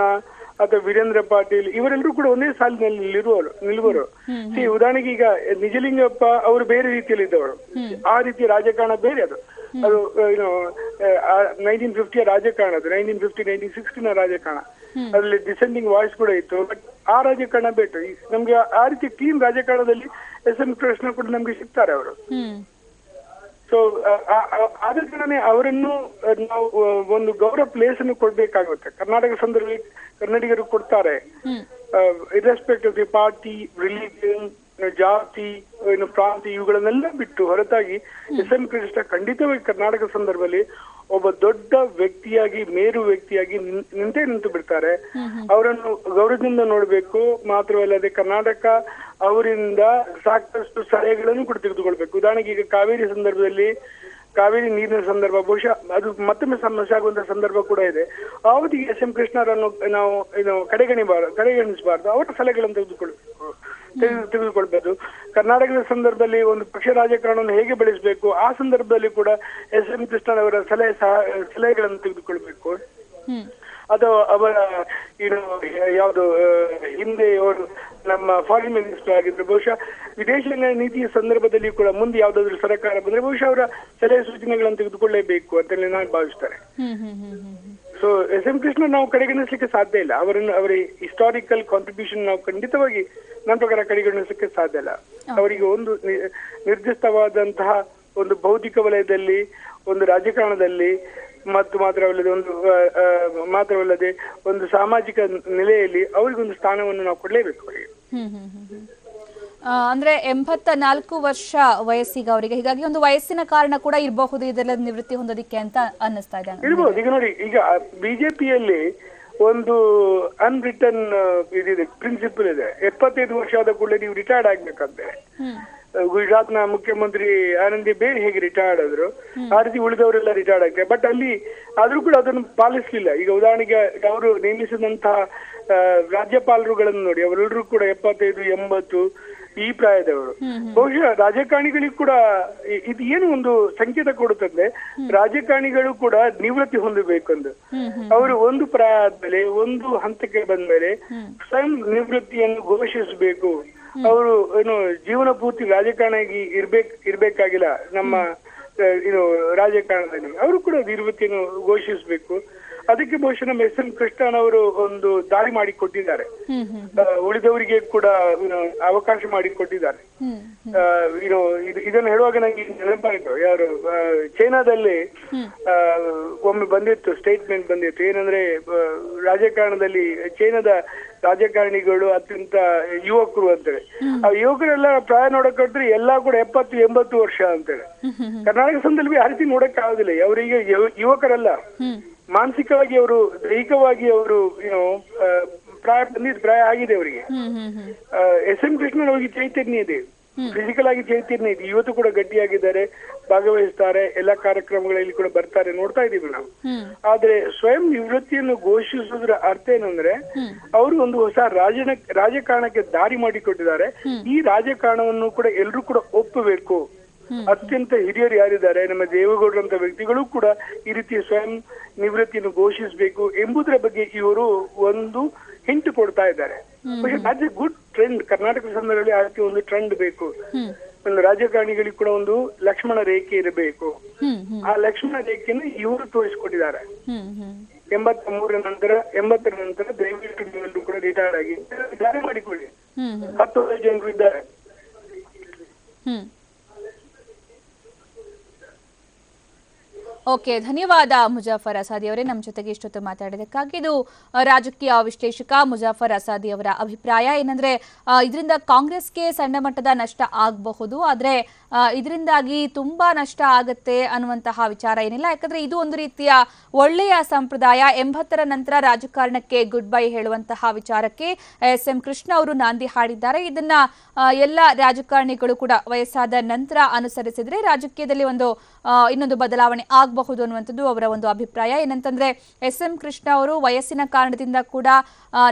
ಅಥವಾ ವೀರೇಂದ್ರ ಪಾಟೀಲ್ ಇವರೆಲ್ಲರೂ ಕೂಡ ಒಂದೇ ಸಾಲಿನಲ್ಲಿ ನಿಲ್ಲುವರು. ಉದಾಹರಣೆಗೆ ಈಗ ನಿಜಲಿಂಗಪ್ಪ ಅವರು ಬೇರೆ ರೀತಿಯಲ್ಲಿ ಇದ್ದವರು, ಆ ರೀತಿಯ ರಾಜಕಾರಣ ಬೇರೆ ಅದು 1950 ರಾಜಕಾರಣ, ಅದು 1950-1960 ರಾಜಕಾರಣ, ಅದ್ರಲ್ಲಿ ಡಿಸೆಂಡಿಂಗ್ ವಾಯ್ಸ್ ಕೂಡ ಇತ್ತು. ಬಟ್ ಆ ರಾಜಕಾರಣ ಬೇಟು ನಮ್ಗೆ ಆ ರೀತಿ ಕ್ಲೀನ್ ರಾಜಕಾರಣದಲ್ಲಿ ಎಸ್.ಎಂ. ಕೃಷ್ಣ ಕೂಡ ನಮ್ಗೆ ಸಿಗ್ತಾರೆ ಅವರು. ಸೊ ಆದ ಕಾರಣನೇ ಅವರನ್ನು ನಾವು ಒಂದು ಗೌರವ ಪ್ಲೇಸ್ ಅನ್ನು ಕೊಡ್ಬೇಕಾಗುತ್ತೆ. ಕರ್ನಾಟಕ ಸಂದರ್ಭದಲ್ಲಿ ಕನ್ನಡಿಗರು ಕೊಡ್ತಾರೆ, ಇರ್ರೆಸ್ಪೆಕ್ಟ್ ಆಫ್ ದಿ ಪಾರ್ಟಿ, ರಿಲಿಜಿಯನ್, ಜಾತಿ, ಪ್ರಾಂತ ಇವುಗಳನ್ನೆಲ್ಲ ಬಿಟ್ಟು ಹೊರತಾಗಿ ಎಸ್.ಎಂ. ಕೃಷ್ಣ ಖಂಡಿತವಾಗಿ ಕರ್ನಾಟಕ ಸಂದರ್ಭದಲ್ಲಿ ಒಬ್ಬ ದೊಡ್ಡ ವ್ಯಕ್ತಿಯಾಗಿ, ಮೇರು ವ್ಯಕ್ತಿಯಾಗಿ ನಿಂತು ಬಿಡ್ತಾರೆ. ಅವರನ್ನು ಗೌರವದಿಂದ ನೋಡ್ಬೇಕು. ಮಾತ್ರವಲ್ಲದೆ ಕರ್ನಾಟಕ ಅವರಿಂದ ಸಾಕಷ್ಟು ಸಲಹೆಗಳನ್ನು ಕೂಡ ತೆಗೆದುಕೊಳ್ಬೇಕು. ಉದಾಹರಣೆಗೆ ಈಗ ಕಾವೇರಿ ಸಂದರ್ಭದಲ್ಲಿ, ಕಾವೇರಿ ನೀರಿನ ಸಂದರ್ಭ ಬಹುಶಃ ಅದು ಮತ್ತೊಮ್ಮೆ ಸಮಸ್ಯೆ ಆಗುವಂತಹ ಸಂದರ್ಭ ಕೂಡ ಇದೆ. ಅವತ್ತಿಗೆ ಎಸ್.ಎಂ. ಕೃಷ್ಣರನ್ನು ನಾವು ಕಡೆಗಣಿಸಬಾರ್ದು. ಅವರ ಸಲಹೆಗಳನ್ನು ತೆಗೆದುಕೊಳ್ಬೇಕು. ಕರ್ನಾಟಕದ ಸಂದರ್ಭದಲ್ಲಿ ಒಂದು ಪಕ್ಷ ರಾಜಕಾರಣವನ್ನು ಹೇಗೆ ಬೆಳೆಸಬೇಕು, ಆ ಸಂದರ್ಭದಲ್ಲಿ ಕೂಡ ಎಸ್.ಎಂ. ಕೃಷ್ಣರವರ ಸಲಹೆಗಳನ್ನು ತೆಗೆದುಕೊಳ್ಬೇಕು. ಅಥವಾ ಅವರ ಯಾವುದು ಹಿಂದೆ ಅವರು ನಮ್ಮ ಫಾರಿನ್ ಮಿನಿಸ್ಟರ್ ಆಗಿದ್ರು, ಬಹುಶಃ ವಿದೇಶಾಂಗ ನೀತಿಯ ಸಂದರ್ಭದಲ್ಲಿ ಕೂಡ ಮುಂದೆ ಯಾವ್ದಾದ್ರು ಸರ್ಕಾರ ಬಂದ್ರೆ ಬಹುಶಃ ಅವರ ಸಲಹೆ ಸೂಚನೆಗಳನ್ನು ತೆಗೆದುಕೊಳ್ಳೇಬೇಕು ಅಂತೇಳಿ ನಾನು ಭಾವಿಸ್ತಾರೆ. So SM. ಕೃಷ್ಣ ನಾವು ಕಡೆಗಣಿಸಲಿಕ್ಕೆ ಸಾಧ್ಯ ಇಲ್ಲ. ಅವರ ಹಿಸ್ಟಾರಿಕಲ್ ಕಾಂಟ್ರಿಬ್ಯೂಷನ್ ನಾವು ಖಂಡಿತವಾಗಿ ನನ್ನ ಪ್ರಕಾರ ಕಡೆಗಣಿಸಲಿಕ್ಕೆ ಸಾಧ್ಯ ಇಲ್ಲ. ಅವರಿಗೆ ಒಂದು ನಿರ್ದಿಷ್ಟವಾದಂತಹ ಒಂದು ಭೌತಿಕ ವಲಯದಲ್ಲಿ, ಒಂದು ರಾಜಕಾರಣದಲ್ಲಿ ಮತ್ತು ಮಾತ್ರವಲ್ಲದೆ ಒಂದು ಸಾಮಾಜಿಕ ನೆಲೆಯಲ್ಲಿ ಅವರಿಗೊಂದು ಸ್ಥಾನವನ್ನು ನಾವು ಕೊಡ್ಲೇಬೇಕು ಅವರಿಗೆ. ಅಂದ್ರೆ 84 ವರ್ಷ ವಯಸ್ಸಿಗೆ ಅವರಿಗೆ, ಹೀಗಾಗಿ ಒಂದು ವಯಸ್ಸಿನ ಕಾರಣ ಕೂಡ ಇರಬಹುದು ಇದೆಲ್ಲ ನಿವೃತ್ತಿ ಹೊಂದೋದಿಕ್ಕೆ ಅಂತ ಅನ್ನಿಸ್ತಾ ಇದೆ. ಇರ್ಬೋದು. ಈಗ ನೋಡಿ, ಈಗ ಬಿಜೆಪಿಯಲ್ಲಿ ಒಂದು ಅನ್ರಿಟನ್ ಇದಿದೆ, ಪ್ರಿನ್ಸಿಪಲ್ ಇದೆ. 75 ವರ್ಷ ಆದ ಕೂಡಲೇ ನೀವು ರಿಟೈರ್ಡ್ ಆಗ್ಬೇಕಂತೆ. ಗುಜರಾತ್ನ ಮುಖ್ಯಮಂತ್ರಿ ಆನಂದಿಬೇನ್ ಹೇಗೆ ರಿಟೈರ್ಡ್ ಆದ್ರು, ಆ ರೀತಿ ಉಳಿದವರೆಲ್ಲ ರಿಟೈರ್ಡ್ ಆಗ್ತಾರೆ. ಬಟ್ ಅಲ್ಲಿ ಆದ್ರೂ ಕೂಡ ಅದನ್ನು ಪಾಲಿಸಲಿಲ್ಲ. ಈಗ ಉದಾಹರಣೆಗೆ ಅವರು ನೇಮಿಸಿದಂತಹ ರಾಜ್ಯಪಾಲರುಗಳನ್ನು ನೋಡಿ, ಅವರೆಲ್ಲರೂ ಕೂಡ 75-80 ಈ ಪ್ರಾಯದವರು. ಬಹುಶಃ ರಾಜಕಾರಣಿಗಳಿಗೂ ಕೂಡ ಇದು ಏನು ಒಂದು ಸಂಕೇತ ಕೊಡುತ್ತದೆ, ರಾಜಕಾರಣಿಗಳು ಕೂಡ ನಿವೃತ್ತಿ ಹೊಂದಬೇಕೆಂದು. ಅವರು ಒಂದು ಪ್ರಾಯ ಆದ್ಮೇಲೆ, ಒಂದು ಹಂತಕ್ಕೆ ಬಂದ್ಮೇಲೆ ಸ್ವಯಂ ನಿವೃತ್ತಿಯನ್ನು ಘೋಷಿಸಬೇಕು. ಅವರು ಜೀವನ ಪೂರ್ತಿ ರಾಜಕಾರಣಿ ಇರ್ಬೇಕಾಗಿಲ್ಲ. ನಮ್ಮ ರಾಜಕಾರಣದಲ್ಲಿ ಅವರು ಕೂಡ ನಿವೃತ್ತಿಯನ್ನು ಘೋಷಿಸಬೇಕು. ಅದಕ್ಕೆ ಬಹುಶಃ ನಮ್ಮ ಎಸ್.ಎಂ. ಕೃಷ್ಣನವರು ಒಂದು ದಾರಿ ಮಾಡಿಕೊಟ್ಟಿದ್ದಾರೆ, ಉಳಿದವರಿಗೆ ಕೂಡ ಅವಕಾಶ ಮಾಡಿಕೊಟ್ಟಿದ್ದಾರೆ. ಇದನ್ನು ಹೇಳುವಾಗ ನಂಗೆ ನೆನಪಾಯಿತು, ಯಾರು ಚೈನಾದಲ್ಲಿ ಒಮ್ಮೆ ಬಂದಿತ್ತು, ಸ್ಟೇಟ್ಮೆಂಟ್ ಬಂದಿತ್ತು. ಏನಂದ್ರೆ ರಾಜಕಾರಣದಲ್ಲಿ ಚೈನಾದ ರಾಜಕಾರಣಿಗಳು ಅತ್ಯಂತ ಯುವಕರು ಅಂತೇಳಿ, ಆ ಯುವಕರೆಲ್ಲ ಪ್ರಾಯ ನೋಡಕ್ಕೊಟ್ರೆ ಎಲ್ಲಾ ಕೂಡ 70-80 ವರ್ಷ ಅಂತೇಳಿ. ಕರ್ನಾಟಕ ಸಂದರ್ಭ ಆ ರೀತಿ ನೋಡಕ್ ಆಗುದಿಲ್ಲ. ಅವರಿಗೆ ಯುವಕರಲ್ಲ, ಮಾನಸಿಕವಾಗಿ ಅವರು, ದೈಹಿಕವಾಗಿ ಅವರು ಪ್ರಾಯ ಆಗಿದೆ ಅವರಿಗೆ. ಎಸ್.ಎಂ. ಕೃಷ್ಣನ್ ಅವರಿಗೆ ಚೈತನ್ಯ ಇದೆ, ಫಿಸಿಕಲ್ ಆಗಿ ಚೈತನ್ಯ ಇದೆ. ಇವತ್ತು ಕೂಡ ಗಟ್ಟಿಯಾಗಿದ್ದಾರೆ, ಭಾಗವಹಿಸ್ತಾರೆ, ಎಲ್ಲಾ ಕಾರ್ಯಕ್ರಮಗಳಲ್ಲಿ ಕೂಡ ಬರ್ತಾರೆ, ನೋಡ್ತಾ ಇದೀವಿ ನಾವು. ಆದ್ರೆ ಸ್ವಯಂ ನಿವೃತ್ತಿಯನ್ನು ಘೋಷಿಸುವುದರ ಅರ್ಥ ಏನಂದ್ರೆ ಅವರು ಒಂದು ಹೊಸ ರಾಜಕಾರಣಕ್ಕೆ ದಾರಿ ಮಾಡಿಕೊಟ್ಟಿದ್ದಾರೆ. ಈ ರಾಜಕಾರಣವನ್ನು ಕೂಡ ಎಲ್ರೂ ಕೂಡ ಒಪ್ಪಬೇಕು. ಅತ್ಯಂತ ಹಿರಿಯರು ಯಾರಿದ್ದಾರೆ, ನಮ್ಮ ದೇವೇಗೌಡರಂತ ವ್ಯಕ್ತಿಗಳು ಕೂಡ ಈ ರೀತಿ ಸ್ವಯಂ ನಿವೃತ್ತಿಯನ್ನು ಘೋಷಿಸಬೇಕು ಎಂಬುದರ ಬಗ್ಗೆ ಇವರು ಒಂದು ಹಿಂಟ್ ಕೊಡ್ತಾ ಇದ್ದಾರೆ. That's A good trend. Karnataka ಸಂದರ್ಭದಲ್ಲಿ ಆ ರೀತಿ ಒಂದು ಟ್ರೆಂಡ್ ಬೇಕು. ಒಂದು ರಾಜಕಾರಣಿಗಳಿಗೆ ಕೂಡ ಒಂದು ಲಕ್ಷ್ಮಣ ರೇಖೆ ಇರಬೇಕು. ಆ ಲಕ್ಷ್ಮಣ ರೇಖೆಯನ್ನು ಇವರು ತೋರಿಸಿಕೊಟ್ಟಿದ್ದಾರೆ. 83 ನಂತರ ದಯವಿಟ್ಟು ನೀವೆಲ್ಲರೂ ಕೂಡ ರಿಟೈರ್ಡ್ ಆಗಿ ದಾರಿ ಮಾಡಿಕೊಳ್ಳಿ. 10 ಜನರು ಇದ್ದಾರೆ. ಓಕೆ, ಧನ್ಯವಾದ ಮುಜಾಫರ್ ಅಸಾದಿ ಅವರೇ ನಮ್ಮ ಜೊತೆಗೆ ಇಷ್ಟೊತ್ತು ಮಾತಾಡಿದಕ್ಕಾಗಿ. ಇದು ರಾಜಕೀಯ ವಿಶ್ಲೇಷಕ ಮುಜಾಫರ್ ಅಸಾದಿ ಅವರ ಅಭಿಪ್ರಾಯ. ಏನಂದ್ರೆ ಇದರಿಂದ ಕಾಂಗ್ರೆಸ್ಗೆ ಸಣ್ಣ ಮಟ್ಟದ ನಷ್ಟ ಆಗಬಹುದು, ಆದರೆ ಇದರಿಂದಾಗಿ ತುಂಬಾ ನಷ್ಟ ಆಗುತ್ತೆ ಅನ್ನುವಂತಹ ವಿಚಾರ ಏನಿಲ್ಲ. ಯಾಕಂದ್ರೆ ಇದು ಒಂದು ರೀತಿಯ ಒಳ್ಳೆಯ ಸಂಪ್ರದಾಯ. 80ರ ನಂತರ ರಾಜಕಾರಣಕ್ಕೆ ಗುಡ್ ಬೈ ಹೇಳುವಂತಹ ವಿಚಾರಕ್ಕೆ ಎಸ್.ಎಂ. ಕೃಷ್ಣ ಅವರು ನಾಂದಿ ಹಾಡಿದ್ದಾರೆ. ಇದನ್ನ ಎಲ್ಲ ರಾಜಕಾರಣಿಗಳು ಕೂಡ ವಯಸ್ಸಾದ ನಂತರ ಅನುಸರಿಸಿದ್ರೆ ರಾಜಕೀಯದಲ್ಲಿ ಇನ್ನೊಂದು ಬದಲಾವಣೆ ಆಗಬಹುದು ಆಗಬಹುದು ಅನ್ನುವಂಥದ್ದು ಅವರ ಒಂದು ಅಭಿಪ್ರಾಯ. ಏನಂತಂದ್ರೆ SM ಕೃಷ್ಣ ಅವರು ವಯಸ್ಸಿನ ಕಾರಣದಿಂದ ಕೂಡ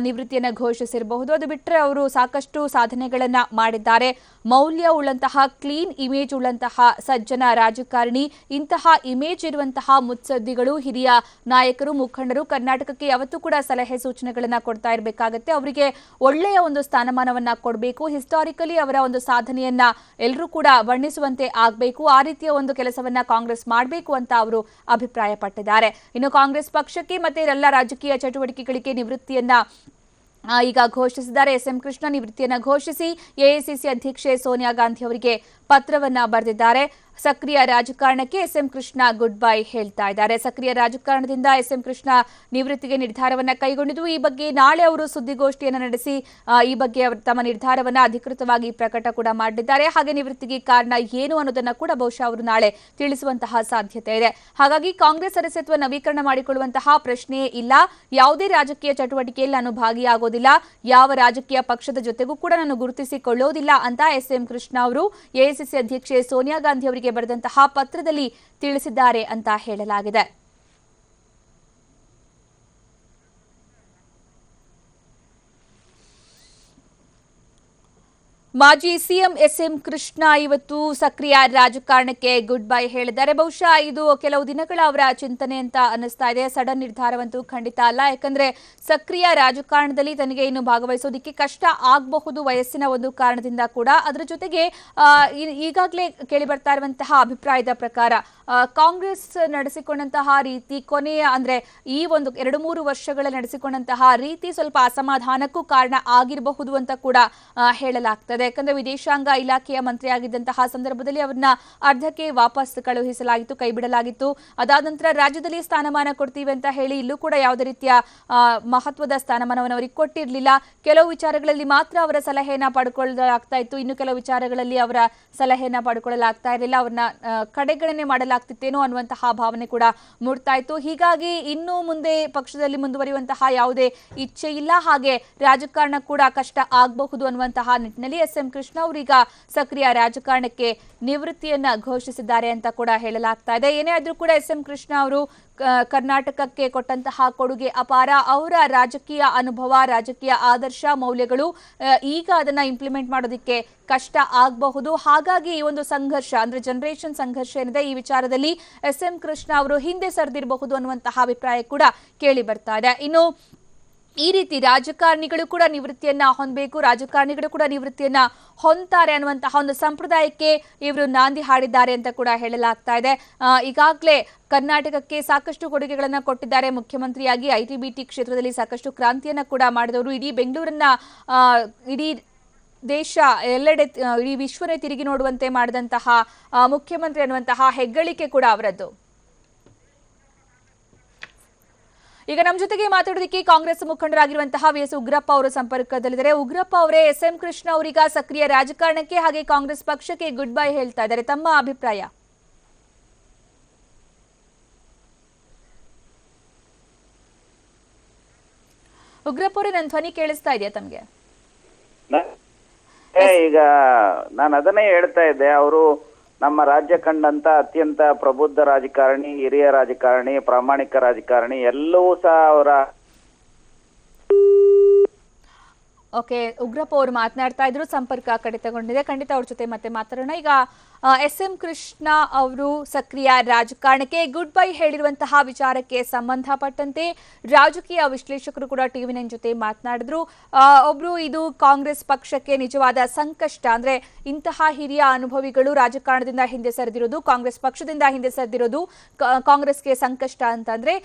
ನಿವೃತ್ತಿಯನ್ನು ಘೋಷಿಸಿರಬಹುದು. ಅದು ಬಿಟ್ಟರೆ ಅವರು ಸಾಕಷ್ಟು ಸಾಧನೆಗಳನ್ನ ಮಾಡಿದ್ದಾರೆ. ಮೌಲ್ಯ ಉಳ್ಳಂತಹ ಕ್ಲೀನ್ ಇಮೇಜ್ ಉಳ್ಳಂತಹ ಸಜ್ಜನ ರಾಜಕಾರಣಿ. ಇಂತಹ ಇಮೇಜ್ ಇರುವಂತಹ ಮುತ್ಸದ್ದಿಗಳು, ಹಿರಿಯ ನಾಯಕರು, ಮುಖಂಡರು ಕರ್ನಾಟಕಕ್ಕೆ ಯಾವತ್ತೂ ಕೂಡ ಸಲಹೆ ಸೂಚನೆಗಳನ್ನ ಕೊಡ್ತಾ ಇರಬೇಕಾಗತ್ತೆ. ಅವರಿಗೆ ಒಳ್ಳೆಯ ಒಂದು ಸ್ಥಾನಮಾನವನ್ನ ಕೊಡಬೇಕು. ಹಿಸ್ಟಾರಿಕಲಿ ಅವರ ಒಂದು ಸಾಧನೆಯನ್ನ ಎಲ್ಲರೂ ಕೂಡ ಬಣ್ಣಿಸುವಂತೆ ಆಗಬೇಕು. ಆ ರೀತಿಯ ಒಂದು ಕೆಲಸವನ್ನ ಕಾಂಗ್ರೆಸ್ ಮಾಡಬೇಕು ಅಂತ ಅವರು ಅಭಿಪ್ರಾಯ ಪಟ್ಟಿದ್ದಾರೆ. ಇನ್ನು ಕಾಂಗ್ರೆಸ್ ಪಕ್ಷಕ್ಕೆ ಮತ್ತೆ ಎಲ್ಲ ರಾಜಕೀಯ ಚಟುವಟಿಕೆಗಳಿಗೆ ನಿವೃತ್ತಿಯನ್ನ ಈಗ ಘೋಷಿಸಿದ್ದಾರೆ. SM ಕೃಷ್ಣ ನಿವೃತ್ತಿಯನ್ನ ಘೋಷಿಸಿ AICC ಅಧ್ಯಕ್ಷೆ ಸೋನಿಯಾ ಗಾಂಧಿ ಅವರಿಗೆ ಪತ್ರವನ್ನ ಬರೆದಿದ್ದಾರೆ. ಸಕ್ರಿಯ ರಾಜಕಾರಣಕ್ಕೆ SM ಕೃಷ್ಣ ಗುಡ್ ಬೈ ಹೇಳ್ತಾ ಇದ್ದಾರೆ. ಸಕ್ರಿಯ ರಾಜಕಾರಣದಿಂದ SM ಕೃಷ್ಣ ನಿವೃತ್ತಿಗೆ ನಿರ್ಧಾರವನ್ನ ಕೈಗೊಂಡಿದ್ದು, ಈ ಬಗ್ಗೆ ನಾಳೆ ಅವರು ಸುದ್ದಿಗೋಷ್ಠಿಯನ್ನು ನಡೆಸಿ ಈ ಬಗ್ಗೆ ತಮ್ಮ ನಿರ್ಧಾರವನ್ನ ಅಧಿಕೃತವಾಗಿ ಪ್ರಕಟ ಕೂಡ ಮಾಡಿದ್ದಾರೆ. ಹಾಗೆ ನಿವೃತ್ತಿಗೆ ಕಾರಣ ಏನು ಅನ್ನೋದನ್ನ ಕೂಡ ಬಹುಶಃ ಅವರು ನಾಳೆ ತಿಳಿಸುವಂತಹ ಸಾಧ್ಯತೆ ಇದೆ. ಹಾಗಾಗಿ ಕಾಂಗ್ರೆಸ್ ಸದಸ್ಯತ್ವ ನವೀಕರಣ ಮಾಡಿಕೊಳ್ಳುವಂತಹ ಪ್ರಶ್ನೆಯೇ ಇಲ್ಲ. ಯಾವುದೇ ರಾಜಕೀಯ ಚಟುವಟಿಕೆಯಲ್ಲಿ ನಾನು ಭಾಗಿಯಾಗೋದಿಲ್ಲ, ಯಾವ ರಾಜಕೀಯ ಪಕ್ಷದ ಜೊತೆಗೂ ಕೂಡ ನಾನು ಗುರುತಿಸಿಕೊಳ್ಳೋದಿಲ್ಲ ಅಂತ SM ಕೃಷ್ಣ ಅವರು AICC ಅಧ್ಯಕ್ಷೆ ಸೋನಿಯಾ ಗಾಂಧಿ ಅವರಿಗೆ ಬರೆದಂತಹ ಪತ್ರದಲ್ಲಿ ತಿಳಿಸಿದ್ದಾರೆ ಅಂತ ಹೇಳಲಾಗಿದೆ. ಮಾಜಿ CM SM ಕೃಷ್ಣ ಇವತ್ತು ಸಕ್ರಿಯ ರಾಜಕಾರಣಕ್ಕೆ ಗುಡ್ ಬೈ ಹೇಳಿದ್ದಾರೆ. ಬಹುಶಃ ಇದು ಕೆಲವು ದಿನಗಳ ಅವರ ಚಿಂತನೆ ಅಂತ ಅನ್ನಿಸ್ತಾ ಇದೆ. ಸಡನ್ ನಿರ್ಧಾರವಂತೂ ಖಂಡಿತ ಅಲ್ಲ. ಯಾಕಂದ್ರೆ ಸಕ್ರಿಯ ರಾಜಕಾರಣದಲ್ಲಿ ತನಗೆ ಇನ್ನು ಭಾಗವಹಿಸೋದಕ್ಕೆ ಕಷ್ಟ ಆಗಬಹುದು ವಯಸ್ಸಿನ ಒಂದು ಕಾರಣದಿಂದ ಕೂಡ. ಅದರ ಜೊತೆಗೆ ಈಗಾಗಲೇ ಕೇಳಿ ಬರ್ತಾ ಇರುವಂತಹ ಅಭಿಪ್ರಾಯದ ಪ್ರಕಾರ ಕಾಂಗ್ರೆಸ್ ನಡೆಸಿಕೊಂಡಂತಹ ರೀತಿ ಕೊನೆಯ ಅಂದ್ರೆ ಈ ಒಂದು 2-3 ವರ್ಷಗಳ ನಡೆಸಿಕೊಂಡಂತಹ ರೀತಿ ಸ್ವಲ್ಪ ಅಸಮಾಧಾನಕ್ಕೂ ಕಾರಣ ಆಗಿರಬಹುದು ಅಂತ ಕೂಡ ಹೇಳಲಾಗ್ತದೆ. ಯಾಕಂದ್ರೆ ವಿದೇಶಾಂಗ ಇಲಾಖೆಯ ಮಂತ್ರಿಯಾಗಿದ್ದಂತಹ ಸಂದರ್ಭದಲ್ಲಿ ಅವರನ್ನ ಅರ್ಧಕ್ಕೆ ವಾಪಸ್ ಕಳುಹಿಸಲಾಗಿತ್ತು, ಕೈ ಬಿಡಲಾಗಿತ್ತು. ಅದಾದ ನಂತರ ರಾಜ್ಯದಲ್ಲಿ ಸ್ಥಾನಮಾನ ಕೊಡ್ತೀವಿ ಅಂತ ಹೇಳಿ ಇಲ್ಲೂ ಕೂಡ ಯಾವುದೇ ರೀತಿಯ ಮಹತ್ವದ ಸ್ಥಾನಮಾನವನ್ನು ಅವರಿಗೆ ಕೊಟ್ಟಿರಲಿಲ್ಲ. ಕೆಲವು ವಿಚಾರಗಳಲ್ಲಿ ಮಾತ್ರ ಅವರ ಸಲಹೆಯನ್ನ ಪಡ್ಕೊಳ್ಳಲಾಗ್ತಾ ಇತ್ತು, ಇನ್ನು ಕೆಲವು ವಿಚಾರಗಳಲ್ಲಿ ಅವರ ಸಲಹೆಯನ್ನ ಪಡ್ಕೊಳ್ಳಲಾಗ್ತಾ ಇರಲಿಲ್ಲ. ಅವ್ರನ್ನ ಕಡೆಗಣನೆ ಮಾಡಲಾಗ್ತಿತ್ತೇನೋ ಅನ್ನುವಂತಹ ಭಾವನೆ ಕೂಡ ಮೂಡ್ತಾ ಇತ್ತು. ಹೀಗಾಗಿ ಇನ್ನು ಮುಂದೆ ಪಕ್ಷದಲ್ಲಿ ಮುಂದುವರಿಯುವಂತಹ ಯಾವುದೇ ಇಚ್ಛೆ ಇಲ್ಲ, ಹಾಗೆ ರಾಜಕಾರಣ ಕೂಡ ಕಷ್ಟ ಆಗಬಹುದು ಅನ್ನುವಂತಹ ನಿಟ್ಟಿನಲ್ಲಿ SM ಕೃಷ್ಣ ಅವರೀಗ ಸಕ್ರಿಯ ರಾಜಕಾರಣಕ್ಕೆ ನಿವೃತ್ತಿಯನ್ನ ಘೋಷಿಸಿದ್ದಾರೆ ಅಂತ ಕೂಡ ಹೇಳಲಾಗ್ತಾ ಇದೆ. ಏನೇ ಆದ್ರೂ ಕೂಡ SM ಕೃಷ್ಣ ಅವರು ಕರ್ನಾಟಕಕ್ಕೆ ಕೊಟ್ಟಂತಹ ಕೊಡುಗೆ ಅಪಾರ. ಅವರ ರಾಜಕೀಯ ಅನುಭವ, ರಾಜಕೀಯ ಆದರ್ಶ, ಮೌಲ್ಯಗಳು ಈಗ ಅದನ್ನ ಇಂಪ್ಲಿಮೆಂಟ್ ಮಾಡೋದಕ್ಕೆ ಕಷ್ಟ ಆಗಬಹುದು. ಹಾಗಾಗಿ ಈ ಒಂದು ಸಂಘರ್ಷ ಅಂದ್ರೆ ಜನರೇಷನ್ ಸಂಘರ್ಷ ಏನಿದೆ ಈ ವಿಚಾರದಲ್ಲಿ SM ಕೃಷ್ಣ ಅವರು ಹಿಂದೆ ಸರಿದಿರಬಹುದು ಅನ್ನುವಂತಹ ಅಭಿಪ್ರಾಯ ಕೂಡ ಕೇಳಿ ಬರ್ತಾ ಇದೆ. ಇನ್ನು ಈ ರೀತಿ ರಾಜಕಾರಣಿಗಳು ಕೂಡ ನಿವೃತ್ತಿಯನ್ನ ಹೊಂದಬೇಕು, ರಾಜಕಾರಣಿಗಳು ಕೂಡ ನಿವೃತ್ತಿಯನ್ನ ಹೊಂದ್ತಾರೆ ಅನ್ನುವಂತಹ ಒಂದು ಸಂಪ್ರದಾಯಕ್ಕೆ ಇವರು ನಾಂದಿ ಹಾಡಿದ್ದಾರೆ ಅಂತ ಕೂಡ ಹೇಳಲಾಗ್ತಾ ಇದೆ. ಈಗಾಗಲೇ ಕರ್ನಾಟಕಕ್ಕೆ ಸಾಕಷ್ಟು ಕೊಡುಗೆಗಳನ್ನ ಕೊಟ್ಟಿದ್ದಾರೆ. ಮುಖ್ಯಮಂತ್ರಿಯಾಗಿ IT-BT ಕ್ಷೇತ್ರದಲ್ಲಿ ಸಾಕಷ್ಟು ಕ್ರಾಂತಿಯನ್ನ ಕೂಡ ಮಾಡಿದವರು. ಇಡೀ ಬೆಂಗಳೂರನ್ನ ಇಡೀ ದೇಶ ಎಲ್ಲೆಡೆ ಇಡೀ ವಿಶ್ವನೇ ತಿರುಗಿ ನೋಡುವಂತೆ ಮಾಡಿದಂತಹ ಮುಖ್ಯಮಂತ್ರಿ ಅನ್ನುವಂತಹ ಹೆಗ್ಗಳಿಕೆ ಕೂಡ ಅವರದ್ದು. ಈಗ ನಮ್ಮ ಜೊತೆಗೆ ಮಾತಾಡೋದಕ್ಕೆ ಕಾಂಗ್ರೆಸ್ ಮುಖಂಡರಾಗಿರುವಂತಹ VS ಉಗ್ರಪ್ಪ ಅವರು ಸಂಪರ್ಕದಲ್ಲಿದ್ದಾರೆ. ಉಗ್ರಪ್ಪ ಅವರೇ, SM ಕೃಷ್ಣ ಅವರೀಗ ಸಕ್ರಿಯ ರಾಜಕಾರಣಕ್ಕೆ ಹಾಗೆ ಕಾಂಗ್ರೆಸ್ ಪಕ್ಷಕ್ಕೆ ಗುಡ್ ಬೈ ಹೇಳ್ತಾ ಇದ್ದಾರೆ, ತಮ್ಮ ಅಭಿಪ್ರಾಯ? ಉಗ್ರಪ್ಪ ಅವರೇ, ನನ್ನ ಧ್ವನಿ ಕೇಳಿಸ್ತಾ ಇದೆಯಾ ತಮಗೆ? ಈಗ ನಾನು ಅದನ್ನೇ ಹೇಳ್ತಾ ಇದ್ದೆ, ಅವರು ನಮ್ಮ ರಾಜ್ಯ ಕಂಡಂತ ಅತ್ಯಂತ ಪ್ರಬುದ್ಧ ರಾಜಕಾರಣಿ, ಹಿರಿಯ ರಾಜಕಾರಣಿ, ಪ್ರಾಮಾಣಿಕ ರಾಜಕಾರಣಿ, ಎಲ್ಲವೂ ಸಹ ಅವರ ಓಕೆ. ಉಗ್ರಪ್ಪ ಅವರು ಮಾತನಾಡ್ತಾ ಇದ್ರು, ಸಂಪರ್ಕ ಕಡಿತಗೊಂಡಿದೆ. ಖಂಡಿತ ಅವ್ರ ಜೊತೆ ಮತ್ತೆ ಮಾತಾಡೋಣ. ಈಗ SM ಕೃಷ್ಣ ಅವರು ಸಕ್ರಿಯ ರಾಜಕಾರಣಕ್ಕೆ ಗುಡ್ ಬೈ ಹೇಳಿರುವಂತಹ ವಿಚಾರಕ್ಕೆ ಸಂಬಂಧಪಟ್ಟಂತೆ ರಾಜಕೀಯ ವಿಶ್ಲೇಷಕರು ಕೂಡ TV9 ಜೊತೆ ಮಾತನಾಡಿದ್ರು. ಒಬ್ರು ಇದು ಕಾಂಗ್ರೆಸ್ ಪಕ್ಷಕ್ಕೆ ನಿಜವಾದ ಸಂಕಷ್ಟ, ಅಂದ್ರೆ ಇಂತಹ ಹಿರಿಯ ಅನುಭವಿಗಳು ರಾಜಕಾರಣದಿಂದ ಹಿಂದೆ ಸರಿದಿರೋದು, ಕಾಂಗ್ರೆಸ್ ಪಕ್ಷದಿಂದ ಹಿಂದೆ ಸರಿದಿರೋದು ಕಾಂಗ್ರೆಸ್ಗೆ ಸಂಕಷ್ಟ ಅಂತಂದ್ರೆ,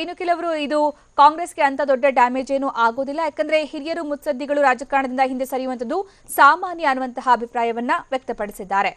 ಇನ್ನು ಕೆಲವರು ಇದು ಕಾಂಗ್ರೆಸ್ಗೆ ಅಂತ ದೊಡ್ಡ ಡ್ಯಾಮೇಜ್ ಏನು ಆಗೋದಿಲ್ಲ, ಯಾಕಂದ್ರೆ ಹಿರಿಯರು ಮುತ್ಸದ್ದಿಗಳು ರಾಜಕಾರಣದಿಂದ ಹಿಂದೆ ಸರಿಯುವಂಥದ್ದು ಸಾಮಾನ್ಯ ಅನ್ನುವಂತಹ ಅಭಿಪ್ರಾಯವನ್ನ ವ್ಯಕ್ತಪಡಿಸಿದ್ದಾರೆ.